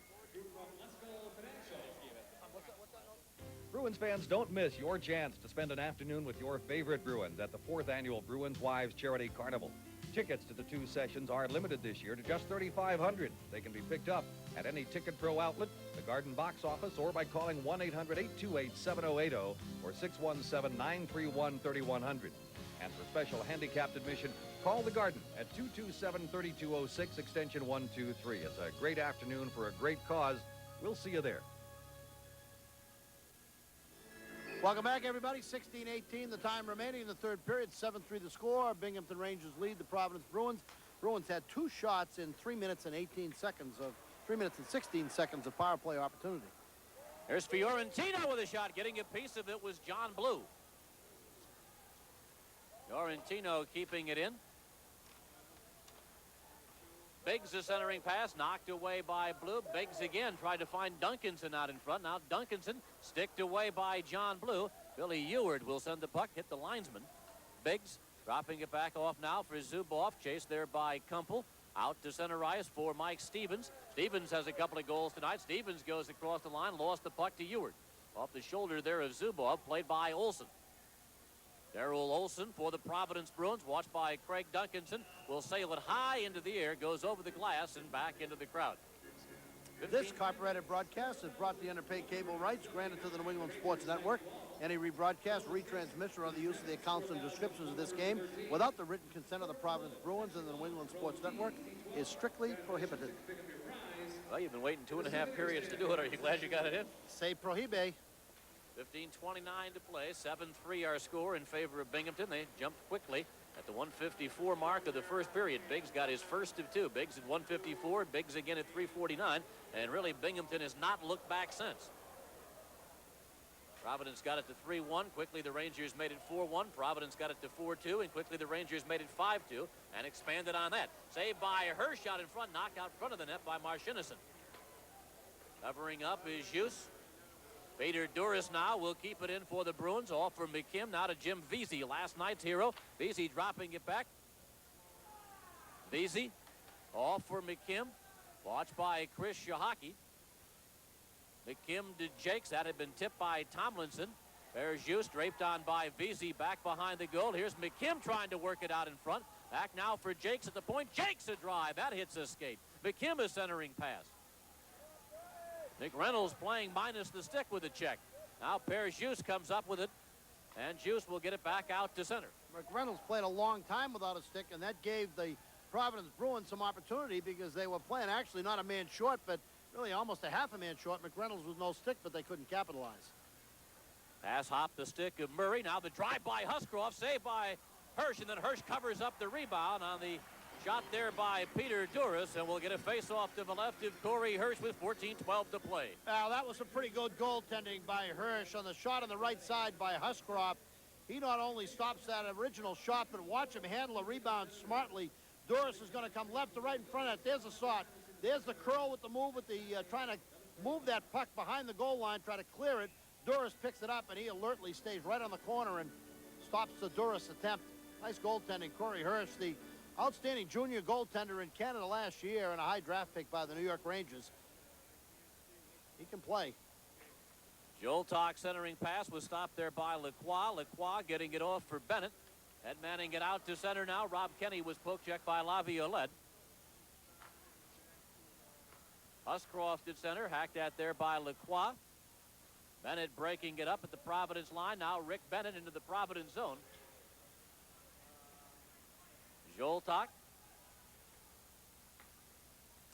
Speaker 6: Bruins fans, don't miss your chance to spend an afternoon with your favorite Bruins at the 4th Annual Bruins Wives Charity Carnival. Tickets to the 2 sessions are limited this year to just $3,500. They can be picked up at any Ticket Pro outlet, the Garden box office, or by calling 1-800-828-7080 or 617-931-3100. And for special handicapped admission, call the Garden at 227-3206, extension 123. It's a great afternoon for a great cause. We'll see you there.
Speaker 1: Welcome back, everybody. 16-18, the time remaining in the third period. 7-3 the score. Binghamton Rangers lead the Providence Bruins. Bruins had 2 shots in 3 minutes and 16 seconds of power play opportunity.
Speaker 2: There's Fiorentino with a shot. Getting a piece of it was John Blue. Fiorentino keeping it in. Biggs, a centering pass, knocked away by Blue. Biggs again tried to find Duncanson out in front. Now Duncanson sticked away by John Blue. Billy Eward will send the puck, hit the linesman. Biggs dropping it back off now for Zuboff. Chased there by Kumpel. Out to center ice for Mike Stevens. Stevens has a couple of goals tonight. Stevens goes across the line, lost the puck to Eward. Off the shoulder there of Zuboff, played by Olsen. Darrell Olsen for the Providence Bruins, watched by Craig Duncanson, will sail it high into the air, goes over the glass and back into the crowd.
Speaker 1: This copyrighted broadcast is brought to the underpaid cable rights granted to the New England Sports Network. Any rebroadcast, retransmission, or the use of the accounts and descriptions of this game without the written consent of the Providence Bruins and the New England Sports Network is strictly prohibited.
Speaker 2: Well, you've been waiting 2.5 periods to do it. Are you glad you got it in?
Speaker 1: Say prohibe.
Speaker 2: 15:29 to play. 7-3 our score in favor of Binghamton. They jumped quickly at the 154 mark of the first period. Biggs got his first of 2. Biggs at 154, Biggs again at 349, and really Binghamton has not looked back since. Providence got it to 3-1. Quickly, the Rangers made it 4-1. Providence got it to 4-2, and quickly the Rangers made it 5-2 and expanded on that. Saved by Hirsch out in front, knocked out front of the net by Marchinison. Covering up is Hughes. Peter Duras now will keep it in for the Bruins. Off for McKim. Now to Jim Vesey, last night's hero. Vesey dropping it back. Vesey off for McKim. Watched by Chris Shahaki. McKim to Jakes. That had been tipped by Tomlinson. There's Hughes draped on by Vesey back behind the goal. Here's McKim trying to work it out in front. Back now for Jakes at the point. Jakes a drive. That hits a skate. McKim is centering pass. Nick Reynolds playing minus the stick with a check. Now Pears Hughes comes up with it. And Hughes will get it back out to center.
Speaker 1: McReynolds played a long time without a stick, and that gave the Providence Bruins some opportunity because they were playing actually not a man short, but really almost a half a man short. McReynolds with no stick, but they couldn't capitalize.
Speaker 2: Pass hop the stick of Murray. Now the drive by Huskroff, saved by Hirsch, and then Hirsch covers up the rebound on the shot there by Peter Duras, and we'll get a face-off to the left of Corey Hirsch with 14:12 to play.
Speaker 1: Now, that was a pretty good goaltending by Hirsch on the shot on the right side by Huskroff. He not only stops that original shot, but watch him handle a rebound smartly. Duras is going to come left to right in front of it. There's a shot. There's the curl with the move, with the trying to move that puck behind the goal line, try to clear it. Duras picks it up, and he alertly stays right on the corner and stops the Duras attempt. Nice goaltending. Corey Hirsch, the outstanding junior goaltender in Canada last year and a high draft pick by the New York Rangers. He can play.
Speaker 2: Joel Talk centering pass was stopped there by Lacroix. Lacroix getting it off for Bennett. Ed Manning it out to center now. Rob Kenny was poke checked by Laviolette. Huskroft at center, hacked at there by Lacroix. Bennett breaking it up at the Providence line. Now Rick Bennett into the Providence zone. Joltok.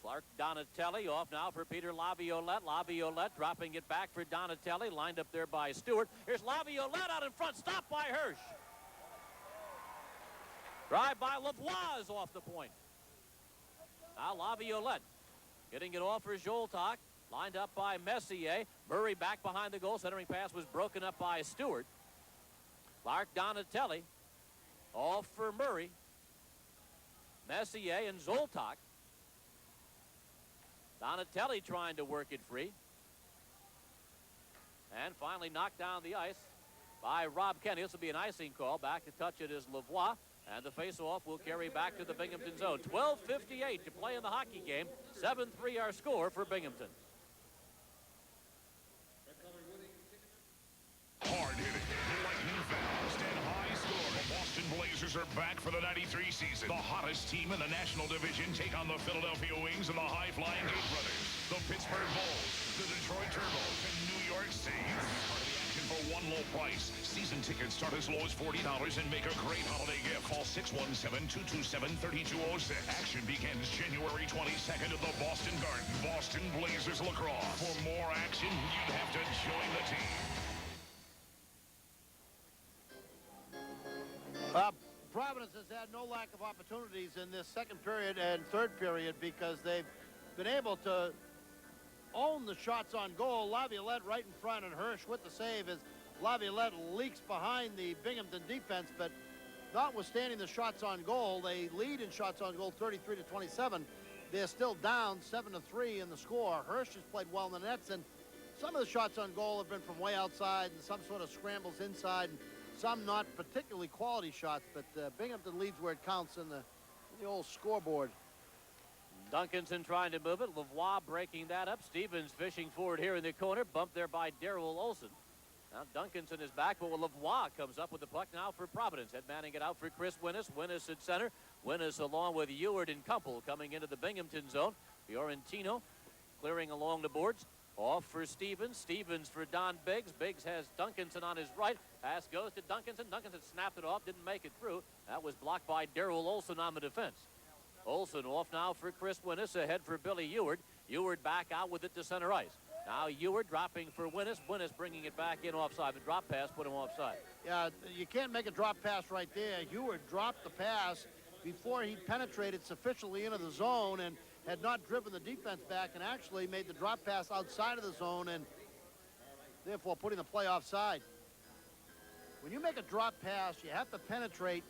Speaker 2: Clark Donatelli off now for Peter Laviolette. Laviolette dropping it back for Donatelli. Lined up there by Stewart. Here's Laviolette out in front. Stopped by Hirsch. Drive by Lavoie is off the point. Now Laviolette getting it off for Joltok. Lined up by Messier. Murray back behind the goal. Centering pass was broken up by Stewart. Clark Donatelli off for Murray. Messier and Zoltak. Donatelli trying to work it free. And finally knocked down the ice by Rob Kenny. This will be an icing call. Back to touch it is Lavoie. And the face-off will carry back to the Binghamton zone. 12:58 to play in the hockey game. 7-3 our score for Binghamton.
Speaker 7: Hard hitting, lightning fast, and high scoring. The Boston Blazers are back for the '93 season. The hottest team in the National Division take on the Philadelphia Wings and the high-flying Gate Brothers. The Pittsburgh Bulls, the Detroit Turbos, and New York Saints. Part of the action for one low price. Season tickets start as low as $40 and make a great holiday gift. Call 617-227-3206. Action begins January 22nd at the Boston Garden. Boston Blazers lacrosse. For more action, you'd have to join the team.
Speaker 1: Providence has had no lack of opportunities in this second period and third period because they've been able to own the shots on goal. Laviolette right in front, and Hirsch with the save as Laviolette leaks behind the Binghamton defense, but notwithstanding the shots on goal, they lead in shots on goal 33-27. They're still down 7-3 in the score. Hirsch has played well in the nets, and some of the shots on goal have been from way outside and some sort of scrambles inside, and some not particularly quality shots, but Binghamton leads where it counts in the old scoreboard.
Speaker 2: Duncanson trying to move it. Lavoie breaking that up. Stevens fishing forward here in the corner. Bumped there by Darrell Olson. Now Duncanson is back, but Lavoie comes up with the puck now for Providence. Ed Manning it out for Chris Winnis. Winnis at center. Winnis along with Ewart and Kumpel coming into the Binghamton zone. Fiorentino clearing along the boards. Off for Stevens. Stevens for Don Biggs. Biggs has Duncanson on his right. Pass goes to Duncanson. Duncanson snapped it off. Didn't make it through. That was blocked by Darrell Olson on the defense. Olson off now for Chris Winnis. Ahead for Billy Ewart. Ewart back out with it to center ice. Now Ewart dropping for Winnis. Winnis bringing it back in offside. The drop pass put him offside.
Speaker 1: Yeah, you can't make a drop pass right there. Ewart dropped the pass before he penetrated sufficiently into the zone and had not driven the defense back, and actually made the drop pass outside of the zone, and therefore putting the play offside. When you make a drop pass, you have to penetrate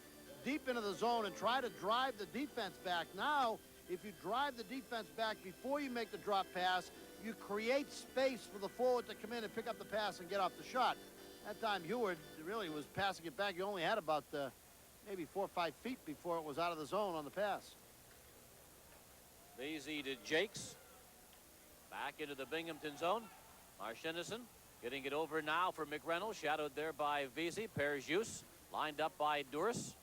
Speaker 1: deep into the zone and try to drive the defense back. Now, if you drive the defense back before you make the drop pass, you create space for the forward to come in and pick up the pass and get off the shot. That time, Heward really was passing it back. He only had about maybe 4 or 5 feet before it was out of the zone on the pass.
Speaker 2: Easy to Jakes. Back into the Binghamton zone. Marchinison getting it over now for McReynolds. Shadowed there by Vesey. Perjus lined up by Duras.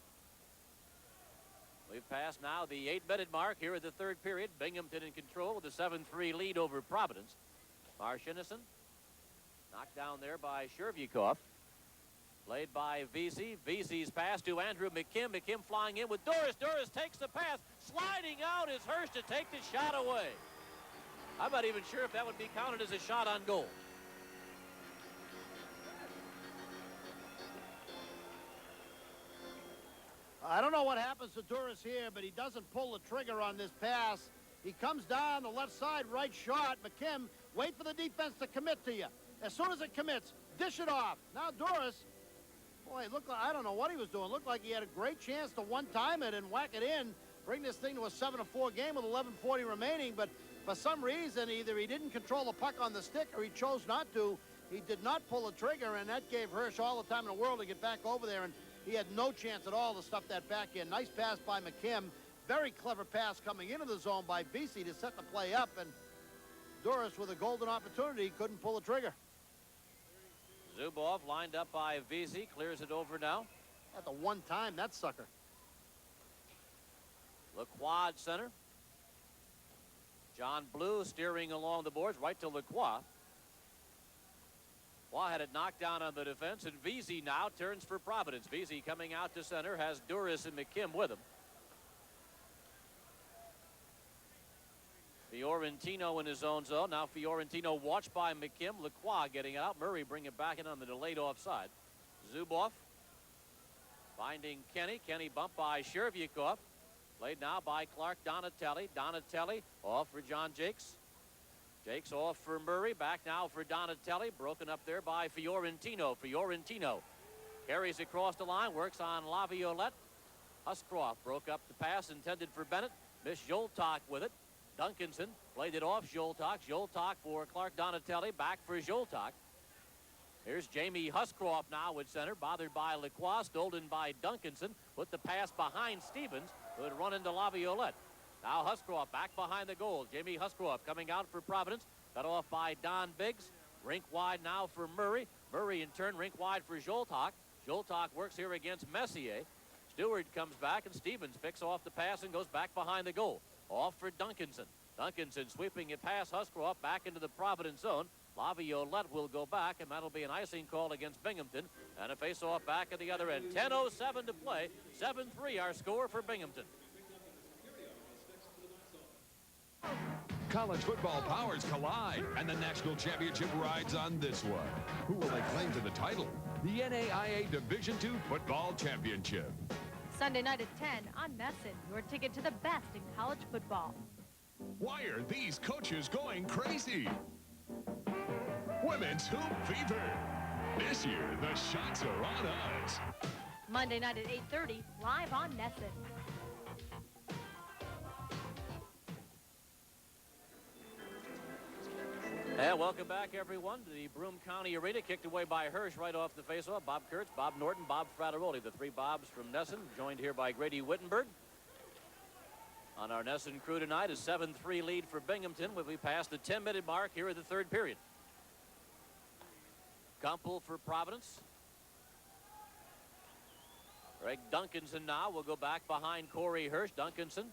Speaker 2: We've passed now the 8-minute mark here at the third period. Binghamton in control with a 7-3 lead over Providence. Marchinison knocked down there by Shervyakov. Played by Vesey. Vesey's pass to Andrew McKim. McKim flying in with Duras. Duras takes the pass. Sliding out is Hirsch to take the shot away. I'm not even sure if that would be counted as a shot on goal.
Speaker 1: I don't know what happens to Duras here, but he doesn't pull the trigger on this pass. He comes down the left side, right shot. McKim, wait for the defense to commit to you. As soon as it commits, dish it off. Now Duras, boy, look, I don't know what he was doing. Looked like he had a great chance to one-time it and whack it in, bring this thing to a 7-4 game with 11:40 remaining, but for some reason, either he didn't control the puck on the stick or he chose not to. He did not pull the trigger, and that gave Hirsch all the time in the world to get back over there, and he had no chance at all to stuff that back in. Nice pass by McKim. Very clever pass coming into the zone by Vesey to set the play up, and Duras with a golden opportunity couldn't pull the trigger.
Speaker 2: Zubov lined up by Vesey. Clears it over now.
Speaker 1: At the one time, that sucker.
Speaker 2: Lacroix at center. John Blue steering along the boards right to Lacroix. Lacroix had it knocked down on the defense, and Vesey now turns for Providence. Vesey coming out to center, has Duras and McKim with him. Fiorentino in his own zone. Now Fiorentino watched by McKim. Lacroix getting it out. Murray bring it back in on the delayed offside. Zubov finding Kenny. Kenny bumped by Shervyakov. Played now by Clark Donatelli. Donatelli off for John Jakes. Jakes off for Murray. Back now for Donatelli. Broken up there by Fiorentino. Fiorentino carries across the line. Works on Laviolette. Huscroft broke up the pass intended for Bennett. Missed Joltok with it. Duncanson played it off Joltok. Joltok for Clark Donatelli. Back for Joltok. Here's Jamie Huscroft now at center. Bothered by Lacroix. Stolen by Duncanson. Put the pass behind Stevens, who had run into Laviolette. Now Huscroft back behind the goal. Jamie Huscroft coming out for Providence. Cut off by Don Biggs. Rink wide now for Murray. Murray in turn rink wide for Joltok. Joltok works here against Messier. Stewart comes back, and Stevens picks off the pass and goes back behind the goal. Off for Duncanson. Duncanson sweeping it past Huscroft back into the Providence zone. Laviolette will go back, and that'll be an icing call against Binghamton. And a face-off back at the other end. 10:07 to play. 7-3 our score for Binghamton.
Speaker 9: College football powers collide, and the national championship rides on this one. Who will lay claim to the title? The NAIA Division II Football Championship.
Speaker 4: Sunday night at 10 on Messin, your ticket to the best in college football.
Speaker 7: Why are these coaches going crazy? Women's Hoop Fever. This year, the shots are on us.
Speaker 4: Monday night at 8:30, live on Messin.
Speaker 2: And welcome back, everyone, to the Broome County Arena. Kicked away by Hirsch right off the faceoff. Bob Kurtz, Bob Norton, Bob Frateroli, the three Bobs from Nesson, joined here by Grady Wittenberg. On our Nesson crew tonight, a 7-3 lead for Binghamton. We passed the 10-minute mark here at the third period. Gumpel for Providence. Greg Duncanson now will go back behind Corey Hirsch. Duncanson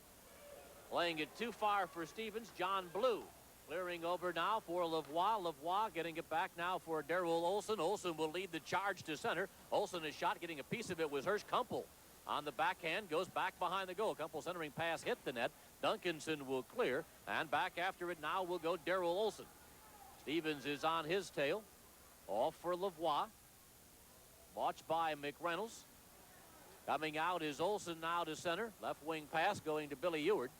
Speaker 2: playing it too far for Stevens. John Blue clearing over now for Lavoie. Lavoie getting it back now for Darrell Olson. Olson will lead the charge to center. Olson a shot, getting a piece of it was Hirsch. Kumpel on the backhand, goes back behind the goal. Kumpel centering pass hit the net. Duncanson will clear, and back after it now will go Darrell Olson. Stevens is on his tail. Off for Lavoie. Watched by McReynolds. Coming out is Olson now to center. Left wing pass going to Billy Eward.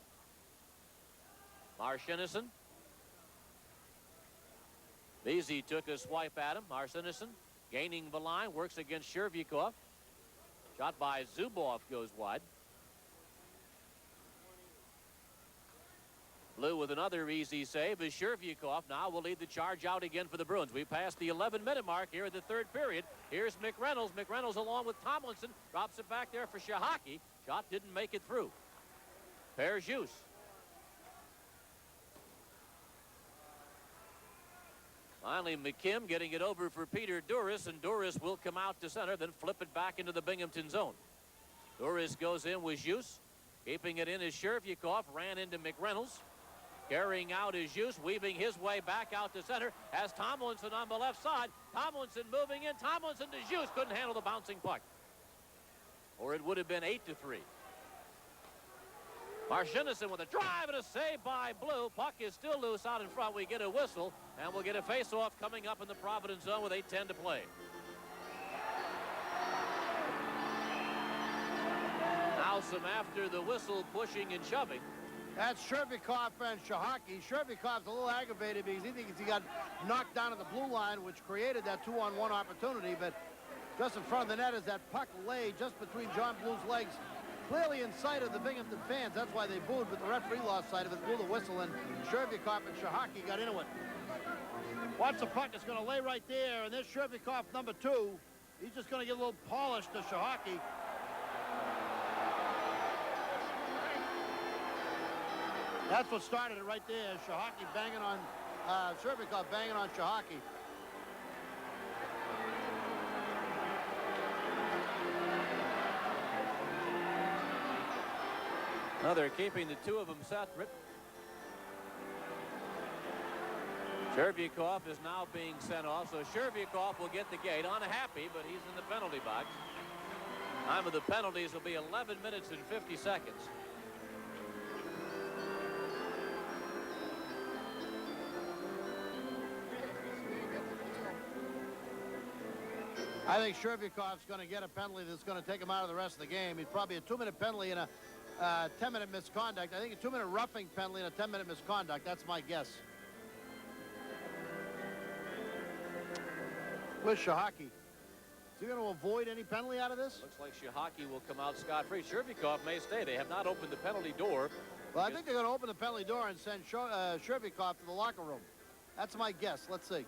Speaker 2: Marchinison. Vesey took a swipe at him. Arsenison gaining the line, works against Shervyakov. Shot by Zubov goes wide. Blue with another easy save as Shervyakov now will lead the charge out again for the Bruins. We passed the 11-minute mark here in the third period. Here's McReynolds. McReynolds along with Tomlinson. Drops it back there for Shahaki. Shot didn't make it through. Perjus. Finally, McKim getting it over for Peter Duris, and Duris will come out to center, then flip it back into the Binghamton zone. Duris goes in with Jus. Keeping it in is Shervyakov. Ran into McReynolds. Carrying out is Jus, weaving his way back out to center. Has Tomlinson on the left side. Tomlinson moving in. Tomlinson to Jus. Couldn't handle the bouncing puck. Or it would have been 8-3. Marcinison with a drive and a save by Blue. Puck is still loose out in front. We get a whistle, and we'll get a face-off coming up in the Providence zone with 8:10 to play. Now some after the whistle pushing and shoving.
Speaker 1: That's Shervyakov and Shahaki. Shervyakov's a little aggravated because he thinks he got knocked down at the blue line, which created that 2-on-1 opportunity. But just in front of the net is that puck laid just between John Blue's legs, clearly in sight of the Binghamton fans. That's why they booed, but the referee lost sight of it, blew the whistle, and Shervyakov and Shahaki got into it. Watch the puck. It's going to lay right there, and there's Shervyakov, number 2. He's just going to give a little polish to Shahaki. That's what started it right there. Shahaki banging on, Shervyakov banging on Shahaki.
Speaker 2: Now they're keeping the two of them separate. Shervyakov is now being sent off, so Shervyakov will get the gate. Unhappy, but he's in the penalty box. Time of the penalties will be 11 minutes and 50 seconds.
Speaker 1: I think Shervyakov's going to get a penalty that's going to take him out of the rest of the game. He's probably a 2-minute penalty and a 10-minute misconduct. I think a 2-minute roughing penalty and a 10-minute misconduct. That's my guess. Where's Shahaki? Is he going to avoid any penalty out of this?
Speaker 2: Looks like Shahaki will come out scot-free. Shervyakov may stay. They have not opened the penalty door.
Speaker 1: Well, I think they're going to open the penalty door and send Shervyakov to the locker room. That's my guess. Let's see.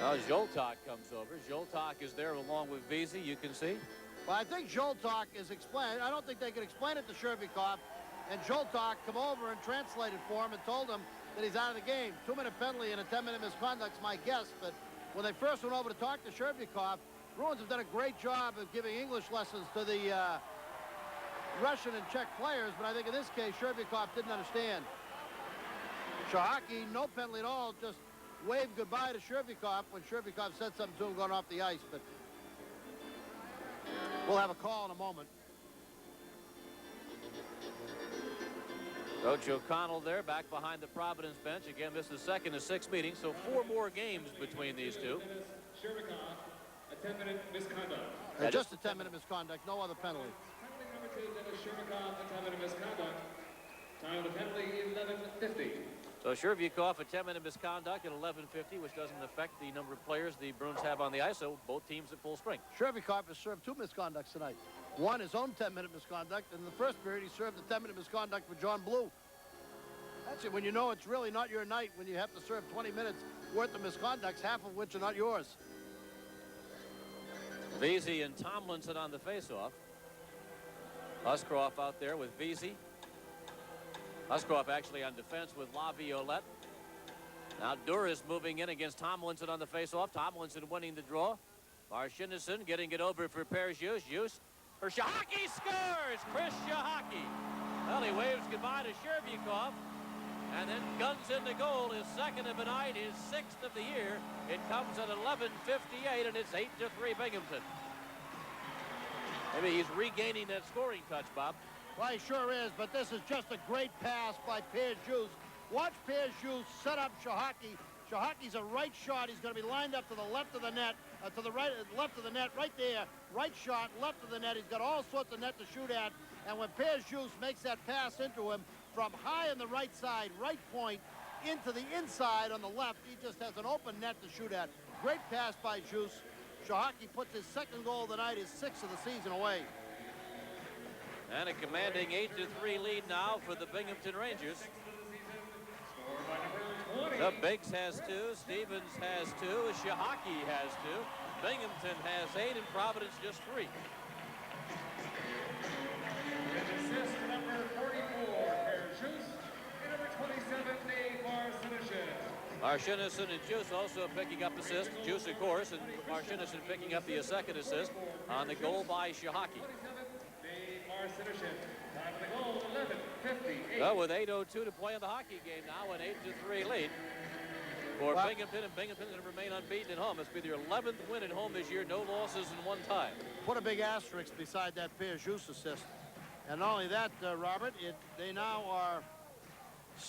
Speaker 2: Now Zoltak comes over. Zoltak is there along with Vesey, you can see.
Speaker 1: Well, I think Zoltak is explained. I don't think they could explain it to Shervyakov. And Zoltak come over and translated for him and told him that he's out of the game. 2-minute penalty and a 10-minute misconduct's my guess. But when they first went over to talk to Shervyakov, Bruins have done a great job of giving English lessons to the Russian and Czech players. But I think in this case, Shervyakov didn't understand. Shahaki, no penalty at all, just waved goodbye to Shervyakov when Shervyakov said something to him going off the ice, but we'll have a call in a moment.
Speaker 2: Coach O'Connell there back behind the Providence bench. Again, this is the second of 6 meetings, so 4 more games between these two.
Speaker 10: Shervyakov, a 10-minute misconduct.
Speaker 1: Just a 10-minute misconduct, no other penalty.
Speaker 10: Penalty number 2, Dennis Shervyakov, a 10-minute misconduct. Time of the penalty, 11:50.
Speaker 2: So Shervyakov, a 10-minute misconduct at 11:50, which doesn't affect the number of players the Bruins have on the ice, so both teams at full strength.
Speaker 1: Shervyakov has served 2 misconducts tonight. One, his own 10-minute misconduct, and in the first period, he served a 10-minute misconduct for John Blue. That's it, when you know it's really not your night, when you have to serve 20 minutes worth of misconducts, half of which are not yours.
Speaker 2: Vesey and Tomlinson on the faceoff. Huskroff out there with Vesey. Huskroff actually on defense with Laviolette. Now Duris moving in against Tomlinson on the faceoff. Tomlinson winning the draw. Marcinison getting it over for Perjus. Jus for Shahaki, scores! Chris Shahaki. Well, he waves goodbye to Shervyakov and then guns into goal, his second of the night, his 6th of the year. It comes at 11:58 and it's 8-3 Binghamton. Maybe he's regaining that scoring touch, Bob.
Speaker 1: Well, he sure is, but this is just a great pass by Perjus. Watch Perjus set up Shahaki. Shahaki's a right shot. He's going to be lined up to the left of the net, to the right, left of the net, right there. Right shot, left of the net. He's got all sorts of net to shoot at. And when Perjus makes that pass into him from high on the right side, right point, into the inside on the left, he just has an open net to shoot at. Great pass by Jus. Shahaki puts his second goal of the night, his 6th of the season away.
Speaker 2: And a commanding 8-3 lead now for the Binghamton Rangers. The Biggs has 2, Stevens has 2, Shahaki has 2, Binghamton has 8, and Providence just 3.
Speaker 10: Assist number 44, Perjus, and number 27,
Speaker 2: Marcinison and Juice also picking up assists. Juice, of course, and Marcinison picking up the second assist on the goal by Shahaki. Well, with 8:02 to play in the hockey game now, an 8-3 lead for Binghamton, and Binghamton to remain unbeaten at home. This will be their 11th win at home this year, no losses in one tie.
Speaker 1: Put a big asterisk beside that Perjus assist. And not only that, Robert, they now are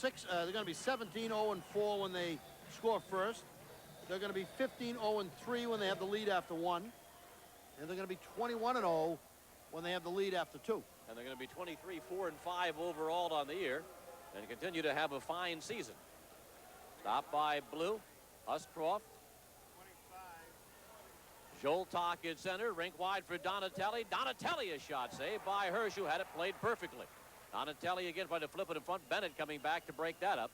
Speaker 1: they're going to be 17-0-4 when they score first. They're going to be 15-0-3 when they have the lead after 1. And they're going to be 21-0 when they have the lead after 2.
Speaker 2: And they're going to be 23-4-5 overall on the year and continue to have a fine season. Stopped by Blue, Huscroft. Zoltak at center, rink wide for Donatelli. Donatelli, a shot saved by Hirsch, who had it played perfectly. Donatelli again trying to flip it in front. Bennett coming back to break that up.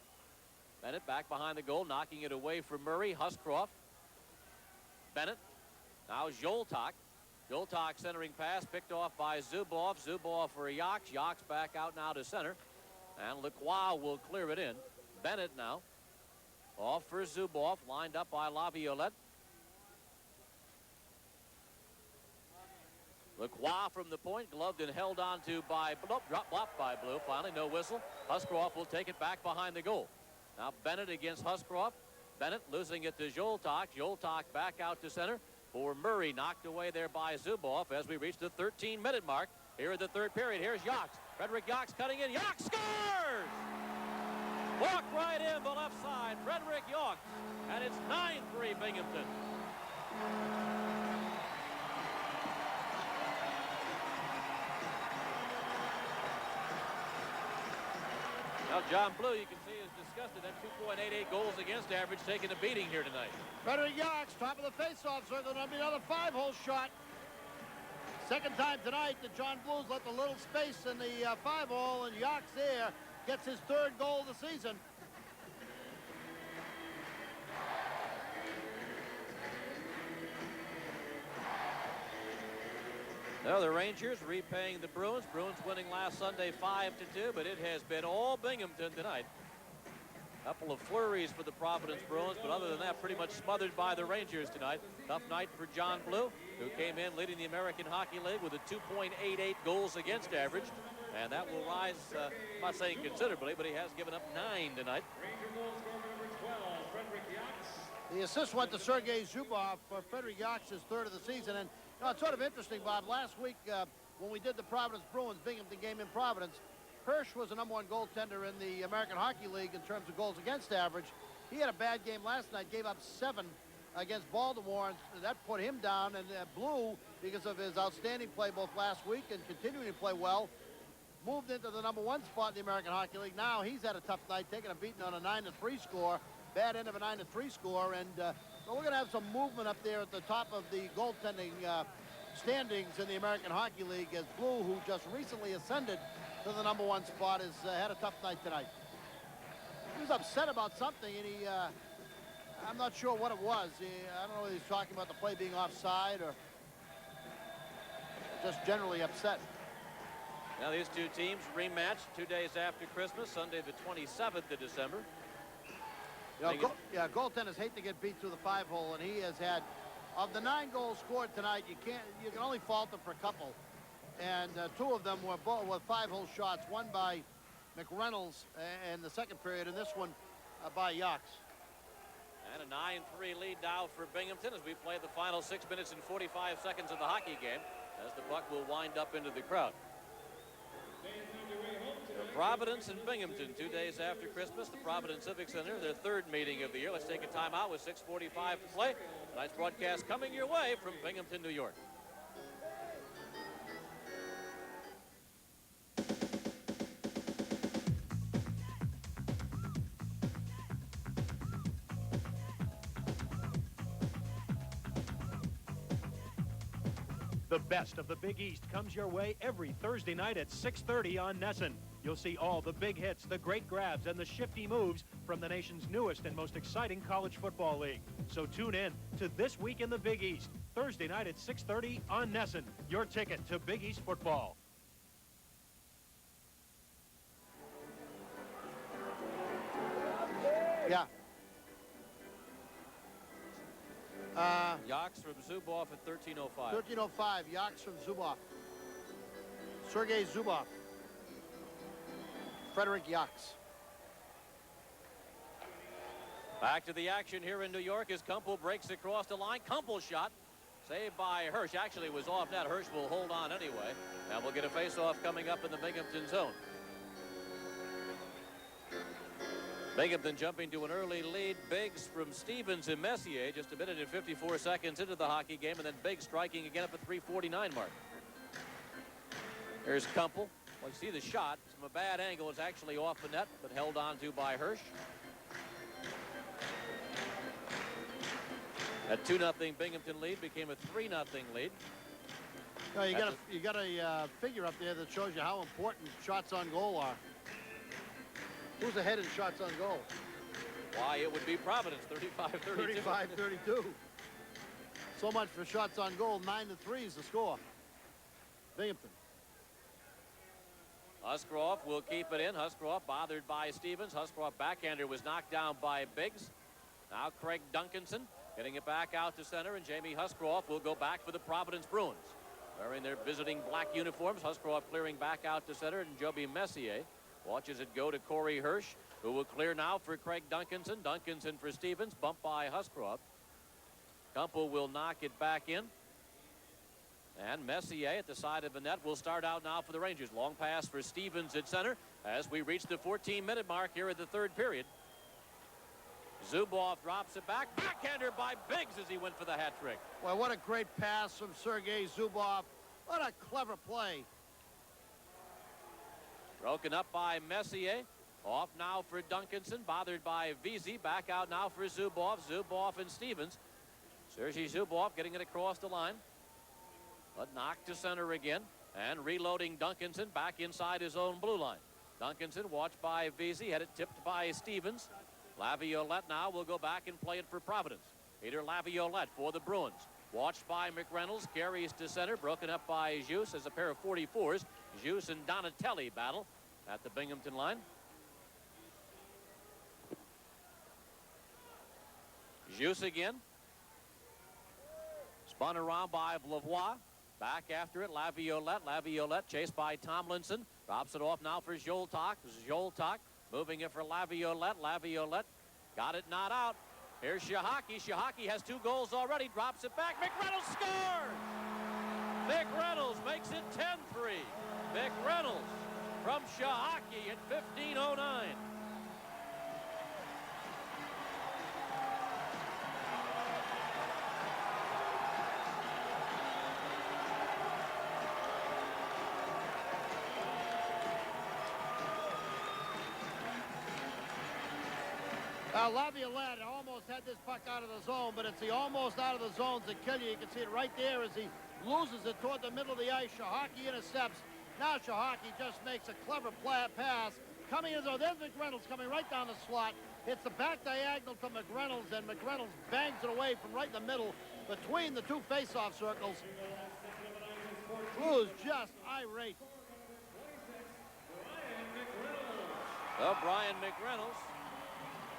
Speaker 2: Bennett back behind the goal, knocking it away from Murray. Huscroft. Bennett. Now Zoltak. Zoltak centering pass picked off by Zubov. Zubov for Yachts. Yachts back out now to center. And Lacroix will clear it in. Bennett now. Off for Zubov. Lined up by Laviolette. Lacroix from the point, gloved and held on to by, blocked by Blue. Finally, no whistle. Huscroft will take it back behind the goal. Now Bennett against Huscroft. Bennett losing it to Zoltak. Zoltak back out to center for Murray, knocked away there by Zubov as we reach the 13-minute mark here in the third period. Here's Yachts. Frederick Yachts cutting in. Yachts scores! Walk right in the left side. Frederick Yachts. And it's 9-3 Binghamton. Now, John Blue, you can see, is disgusted. That 2.88 goals against average taking a beating here tonight.
Speaker 1: Frederick Yachts, top of the face-off circle. That'll be another 5-hole shot. Second time tonight that John Blues left a little space in the 5-hole, and Yachts there gets his 3rd goal of the season.
Speaker 2: Now the Rangers repaying the Bruins. Bruins winning last Sunday 5-2, but it has been all Binghamton tonight. Couple of flurries for the Providence Bruins, but other than that, pretty much smothered by the Rangers tonight. Tough night for John Blue, who came in leading the American Hockey League with a 2.88 goals against average. And that will rise, I'm not saying considerably, but he has given up 9 tonight.
Speaker 1: The assist went to Sergei Zubov for Frederick Yachts, his 3rd of the season. And you know, it's sort of interesting, Bob. Last week, when we did the Providence Bruins Binghamton game in Providence, Hirsch was the #1 goaltender in the American Hockey League in terms of goals against average. He had a bad game last night, gave up 7 against Baltimore, and that put him down. And Blue, because of his outstanding play both last week and continuing to play well, moved into the #1 spot in the American Hockey League. Now he's had a tough night, taking a beating on a 9-3 score. Bad end of a 9-3 score, and so we're going to have some movement up there at the top of the goaltending standings in the American Hockey League, as Blue, who just recently ascended to the #1 spot, has had a tough night tonight. He was upset about something, and I'm not sure what it was. I don't know whether he's talking about the play being offside or just generally upset.
Speaker 2: Now these two teams rematch 2 days after Christmas, Sunday the 27th of December.
Speaker 1: You know, goaltenders hate to get beat through the 5-hole, and he has had, of the 9 goals scored tonight, you can only fault him for a couple, and 2 of them were 5-hole shots. One by McReynolds in the second period, and this one by Yachts.
Speaker 2: And a 9-3 lead now for Binghamton as we play the final 6 minutes and 45 seconds of the hockey game, as the puck will wind up into the crowd. Providence and Binghamton, 2 days after Christmas, the Providence Civic Center, their third meeting of the year. Let's take a timeout with 6:45 to play. Tonight's broadcast coming your way from Binghamton, New York.
Speaker 8: The best of the Big East comes your way every Thursday night at 6:30 on NESN. You'll see all the big hits, the great grabs, and the shifty moves from the nation's newest and most exciting college football league. So tune in to This Week in the Big East, Thursday night at 6:30 on NESN, your ticket to Big East football.
Speaker 1: Yeah.
Speaker 2: Yaks from Zubov at 13:05.
Speaker 1: 13:05, Yaks from Zubov. Sergei Zubov. Frederick Yaks.
Speaker 2: Back to the action here in New York as Kumpel breaks across the line. Kumpel shot. Saved by Hirsch. Actually, it was off net. Hirsch will hold on anyway. And we'll get a face-off coming up in the Binghamton zone. Binghamton jumping to an early lead. Biggs from Stevens and Messier just a minute and 54 seconds into the hockey game, and then Biggs striking again at the 3:49 mark. Here's Kumpel. Well, you see the shot from a bad angle. It's actually off the net, but held on to by Hirsch. That 2-0 Binghamton lead became a 3-0 lead.
Speaker 1: No, you got a figure up there that shows you how important shots on goal are. Who's ahead in shots on goal?
Speaker 2: Why, it would be Providence, 35-32.
Speaker 1: 35-32. So much for shots on goal. 9-3 is the score. Binghamton.
Speaker 2: Huscroft will keep it in. Huscroft bothered by Stevens. Huscroft backhander was knocked down by Biggs. Now Craig Duncanson getting it back out to center, and Jamie Huscroft will go back for the Providence Bruins. Wearing their visiting black uniforms, Huscroft clearing back out to center, and Joby Messier watches it go to Corey Hirsch, who will clear now for Craig Duncanson. Duncanson for Stevens, bumped by Huscroft. Kumpel will knock it back in. And Messier at the side of the net will start out now for the Rangers. Long pass for Stevens at center as we reach the 14-minute mark here at the third period. Zubov drops it back. Backhander by Biggs as he went for the hat trick.
Speaker 1: Well, what a great pass from Sergei Zubov. What a clever play.
Speaker 2: Broken up by Messier. Off now for Duncanson. Bothered by Vesey. Back out now for Zubov. Zubov and Stevens. Sergei Zubov getting it across the line. But knocked to center again. And reloading Duncanson back inside his own blue line. Duncanson watched by Vesey. Had it tipped by Stevens. Laviolette now will go back and play it for Providence. Peter Laviolette for the Bruins. Watched by McReynolds. Carries to center. Broken up by Jus as a pair of 44s. Jus and Donatelli battle at the Binghamton line. Jus again. Spun around by Lavoie. Back after it, Laviolette. Laviolette chased by Tomlinson. Drops it off now for Joltok. Joltok moving it for Laviolette. Laviolette got it not out. Here's Shahaki. Shahaki has 2 goals already. Drops it back. McReynolds scores! McReynolds makes it 10-3. McReynolds from Shahaki at 15:09.
Speaker 1: Laviolette almost had this puck out of the zone, but it's the almost out of the zones that kill you. You can see it right there as he loses it toward the middle of the ice. Shahaki intercepts. Now Shahaki just makes a clever pass. Coming in, there's McReynolds coming right down the slot. It's the back diagonal to McReynolds, and McReynolds bangs it away from right in the middle between the 2 face-off circles. Blues just irate.
Speaker 2: Well, Brian McReynolds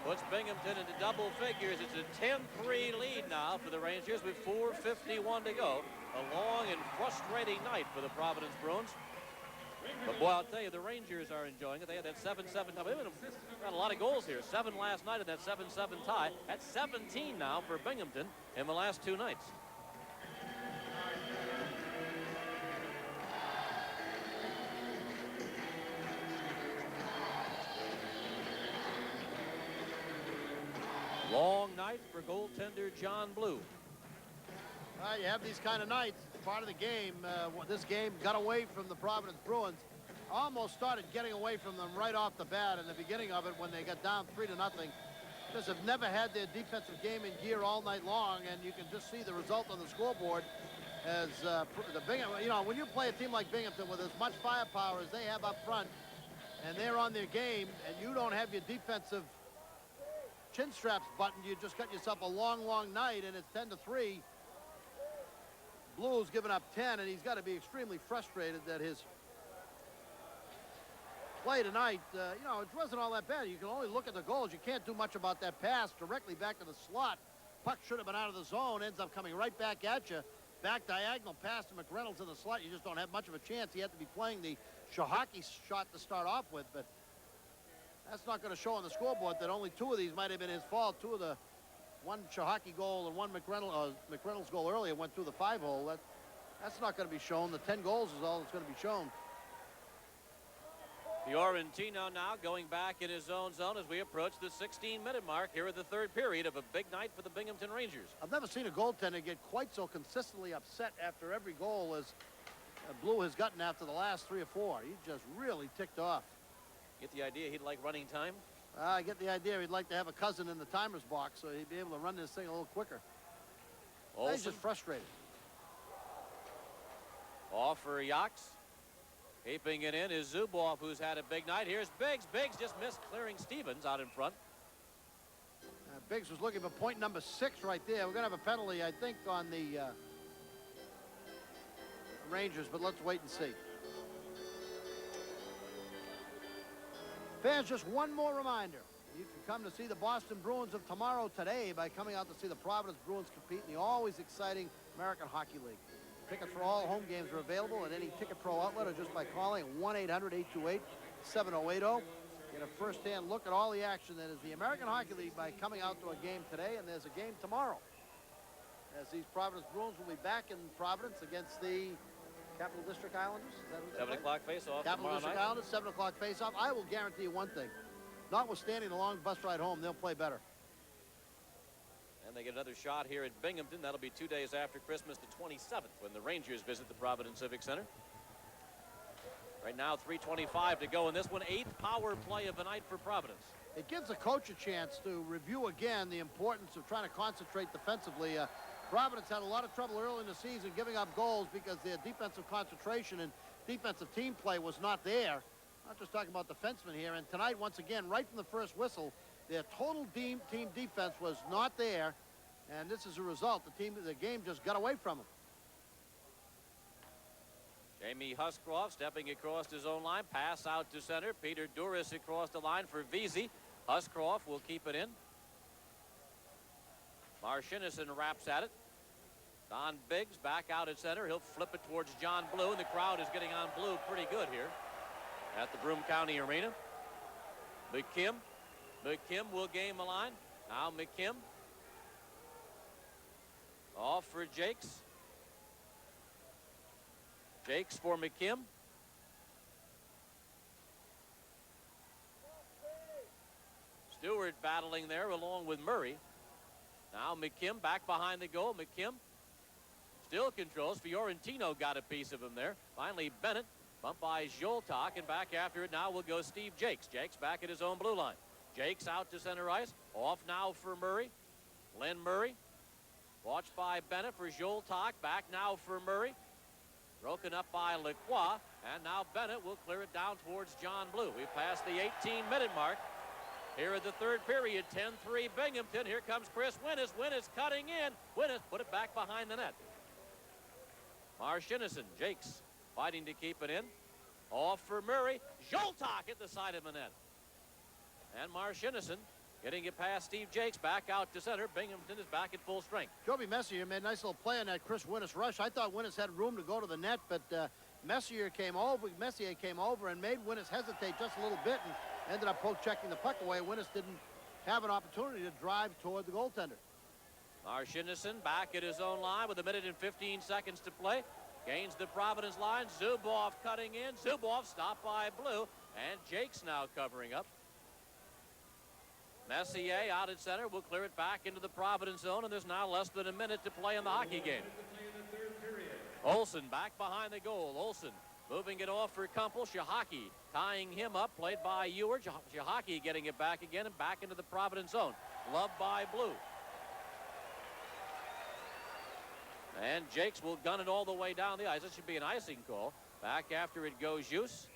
Speaker 2: puts Binghamton into double figures. It's a 10-3 lead now for the Rangers with 4:51 to go. A long and frustrating night for the Providence Bruins. But boy, I'll tell you, the Rangers are enjoying it. They had that 7-7 tie. Got a lot of goals here. 7 last night in that 7-7 tie. That's 17 now for Binghamton in the last 2 nights. Long night for goaltender John Blue.
Speaker 1: You have these kind of nights. Part of the game. This game got away from the Providence Bruins. Almost started getting away from them right off the bat in the beginning of it when they got down 3-0. Just have never had their defensive game in gear all night long, and you can just see the result on the scoreboard as the Binghamton. You know, when you play a team like Binghamton with as much firepower as they have up front, and they're on their game, and you don't have your defensive chin straps buttoned, you just got yourself a long, long night, and it's 10-3. Blue's given up 10, and he's got to be extremely frustrated that his play tonight, you know, it wasn't all that bad. You can only look at the goals. You can't do much about that pass directly back to the slot. Puck should have been out of the zone, ends up coming right back at you. Back diagonal pass to McReynolds in the slot. You just don't have much of a chance. He had to be playing the hockey shot to start off with, but that's not going to show on the scoreboard that only 2 of these might have been his fault. 2 of the one Shahaki goal and one McReynolds goal earlier went through the 5-hole. That's not going to be shown. The 10 goals is all that's going to be shown.
Speaker 2: Fiorentino now going back in his own zone as we approach the 16-minute mark here at the third period of a big night for the Binghamton Rangers.
Speaker 1: I've never seen a goaltender get quite so consistently upset after every goal as Blue has gotten after the last 3 or 4. He just really ticked off.
Speaker 2: Get the idea he'd like running time?
Speaker 1: I get the idea he'd like to have a cousin in the timer's box so he'd be able to run this thing a little quicker. He's just frustrated.
Speaker 2: Off for Yachts. Keeping it in is Zubov, who's had a big night. Here's Biggs. Biggs just missed clearing Stevens out in front.
Speaker 1: Biggs was looking for point number 6 right there. We're going to have a penalty, I think, on the Rangers, but let's wait and see. Fans, just one more reminder. You can come to see the Boston Bruins of tomorrow today by coming out to see the Providence Bruins compete in the always exciting American Hockey League. Tickets for all home games are available at any Ticket Pro outlet or just by calling 1-800-828-7080. Get a first-hand look at all the action that is the American Hockey League by coming out to a game today, and there's a game tomorrow. As these Providence Bruins will be back in Providence against the Capital District Islanders. Is that what
Speaker 2: 7 o'clock face-off.
Speaker 1: Capital District Islanders, 7 o'clock face-off. I will guarantee you one thing. Notwithstanding the long bus ride home, they'll play better.
Speaker 2: And they get another shot here at Binghamton. That'll be 2 days after Christmas, the 27th, when the Rangers visit the Providence Civic Center. Right now, 3:25 to go in this one. 8th power play of the night for Providence.
Speaker 1: It gives the coach a chance to review again the importance of trying to concentrate defensively. Providence had a lot of trouble early in the season giving up goals because their defensive concentration and defensive team play was not there. Not just talking about defensemen here. And tonight, once again, right from the first whistle, their total team defense was not there, and this is a result. The game just got away from them.
Speaker 2: Jamie Huscroft stepping across his own line. Pass out to center. Peter Duras across the line for Vesey. Huscroft will keep it in. Marchinison wraps at it. Don Biggs back out at center. He'll flip it towards John Blue, and the crowd is getting on Blue pretty good here at the Broome County Arena. McKim will game the line. Now McKim. Off for Jakes. Jakes for McKim. Stewart battling there along with Murray. Now McKim back behind the goal. McKim still controls. Fiorentino got a piece of him there. Finally Bennett bumped by Zoltak, and back after it now will go Steve Jakes. Jakes back at his own blue line. Jakes out to center ice. Off now for Murray. Len Murray. Watched by Bennett for Zoltak. Back now for Murray. Broken up by Lacroix. And now Bennett will clear it down towards John Blue. We've passed the 18-minute mark. Here at the third period, 10-3 Binghamton. Here comes Chris Winnis. Winnis cutting in. Winnis put it back behind the net. Marchinison. Jakes fighting to keep it in. Off for Murray. Zoltak at the side of the net. And Marchinison getting it past Steve Jakes back out to center. Binghamton is back at full strength.
Speaker 1: Joby Messier made a nice little play on that Chris Winnis rush. I thought Winnis had room to go to the net, but Messier came over and made Winnis hesitate just a little bit and ended up poke checking the puck away. Winnis didn't have an opportunity to drive toward the goaltender.
Speaker 2: Marchinison back at his own line with 1 minute and 15 seconds to play. Gains the Providence line. Zubov cutting in. Zubov stopped by Blue, and Jakes now covering up. Messier out at center will clear it back into the Providence zone, and there's now less than a minute to play in the hockey game. Olsen back behind the goal. Olsen moving it off for Kumpel. Shahaki tying him up, played by Ewart. Shahaki getting it back again and back into the Providence zone. Loved by Blue. And Jakes will gun it all the way down the ice. It should be an icing call. Back after it goes Hughes.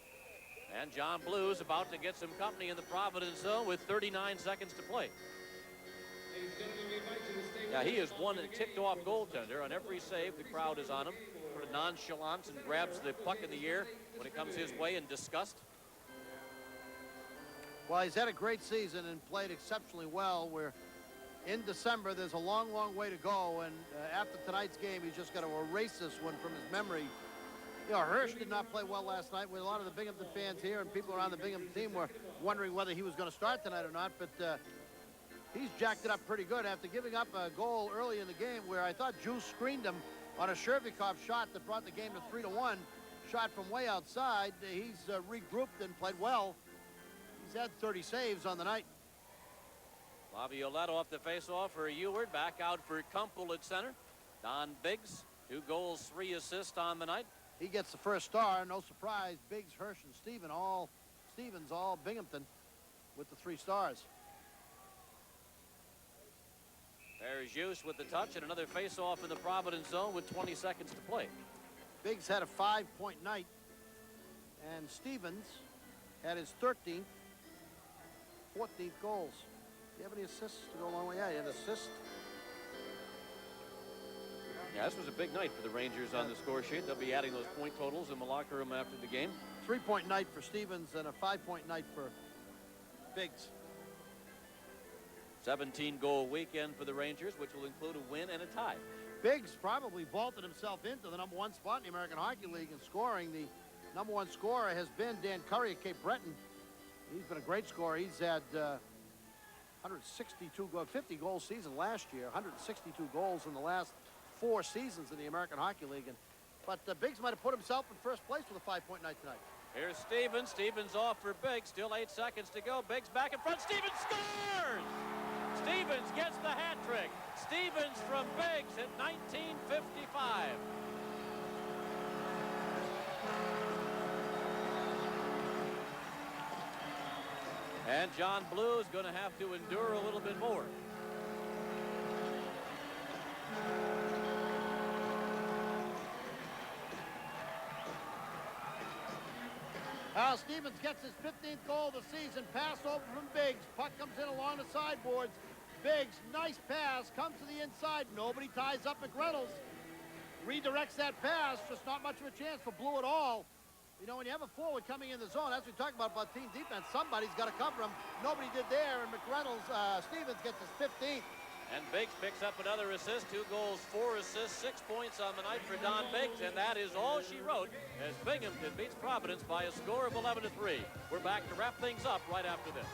Speaker 2: And John Blue's about to get some company in the Providence zone with 39 seconds to play. Now, he is one ticked-off goaltender. On every save, the crowd is on him. Sort of nonchalance and grabs the puck in the air when it comes his way in disgust.
Speaker 1: Well, he's had a great season and played exceptionally well. We're in December. There's a long, long way to go. And after tonight's game, he's just got to erase this one from his memory. You know, Hirsch did not play well last night. With a lot of the Binghamton fans here and people around the Binghamton team were wondering whether he was going to start tonight or not. But he's jacked it up pretty good after giving up a goal early in the game where I thought Juice screened him on a Shervikov shot that brought the game to 3-1. Shot from way outside. He's regrouped and played well. He's had 30 saves on the night.
Speaker 2: Laviolette off the faceoff for Ewart. Back out for Kumpel at center. Don Biggs, 2 goals, 3 assists on the night.
Speaker 1: He gets the first star. No surprise. Biggs, Hirsch, and Stevens all Binghamton with the 3 stars.
Speaker 2: There's Hughes with the touch and another face-off in the Providence zone with 20 seconds to play.
Speaker 1: Biggs had a 5-point night, and Stevens had his 13th, 14th goals. Do you have any assists to go along with? Yeah, he had an assist.
Speaker 2: Yeah, this was a big night for the Rangers on the score sheet. They'll be adding those point totals in the locker room after the game.
Speaker 1: 3-point night for Stevens and a 5-point night for Biggs.
Speaker 2: 17-goal weekend for the Rangers, which will include a win and a tie.
Speaker 1: Biggs probably vaulted himself into the #1 spot in the American Hockey League in scoring. The #1 scorer has been Dan Curry at Cape Breton. He's been a great scorer. He's had 50 goal season last year, 162 goals in the last 4 seasons in the American Hockey League. But Biggs might have put himself in first place with a 5-point night tonight.
Speaker 2: Here's Stevens. Stevens off for Biggs. Still 8 seconds to go. Biggs back in front. Stevens scores! Stevens gets the hat trick. Stevens from Biggs at 19:55. And John Blue is going to have to endure a little bit more.
Speaker 1: Al Stevens gets his 15th goal of the season. Pass over from Biggs. Puck comes in along the sideboards. Biggs, nice pass, comes to the inside. Nobody ties up McReynolds. Redirects that pass. Just not much of a chance for Blue at all. You know, when you have a forward coming in the zone, as we talked about team defense, somebody's got to cover him. Nobody did there, and Stevens gets his 15th.
Speaker 2: And Biggs picks up another assist, 2 goals, 4 assists, 6 points on the night for Don Biggs, and that is all she wrote as Binghamton beats Providence by a score of 11-3. We're back to wrap things up right after this.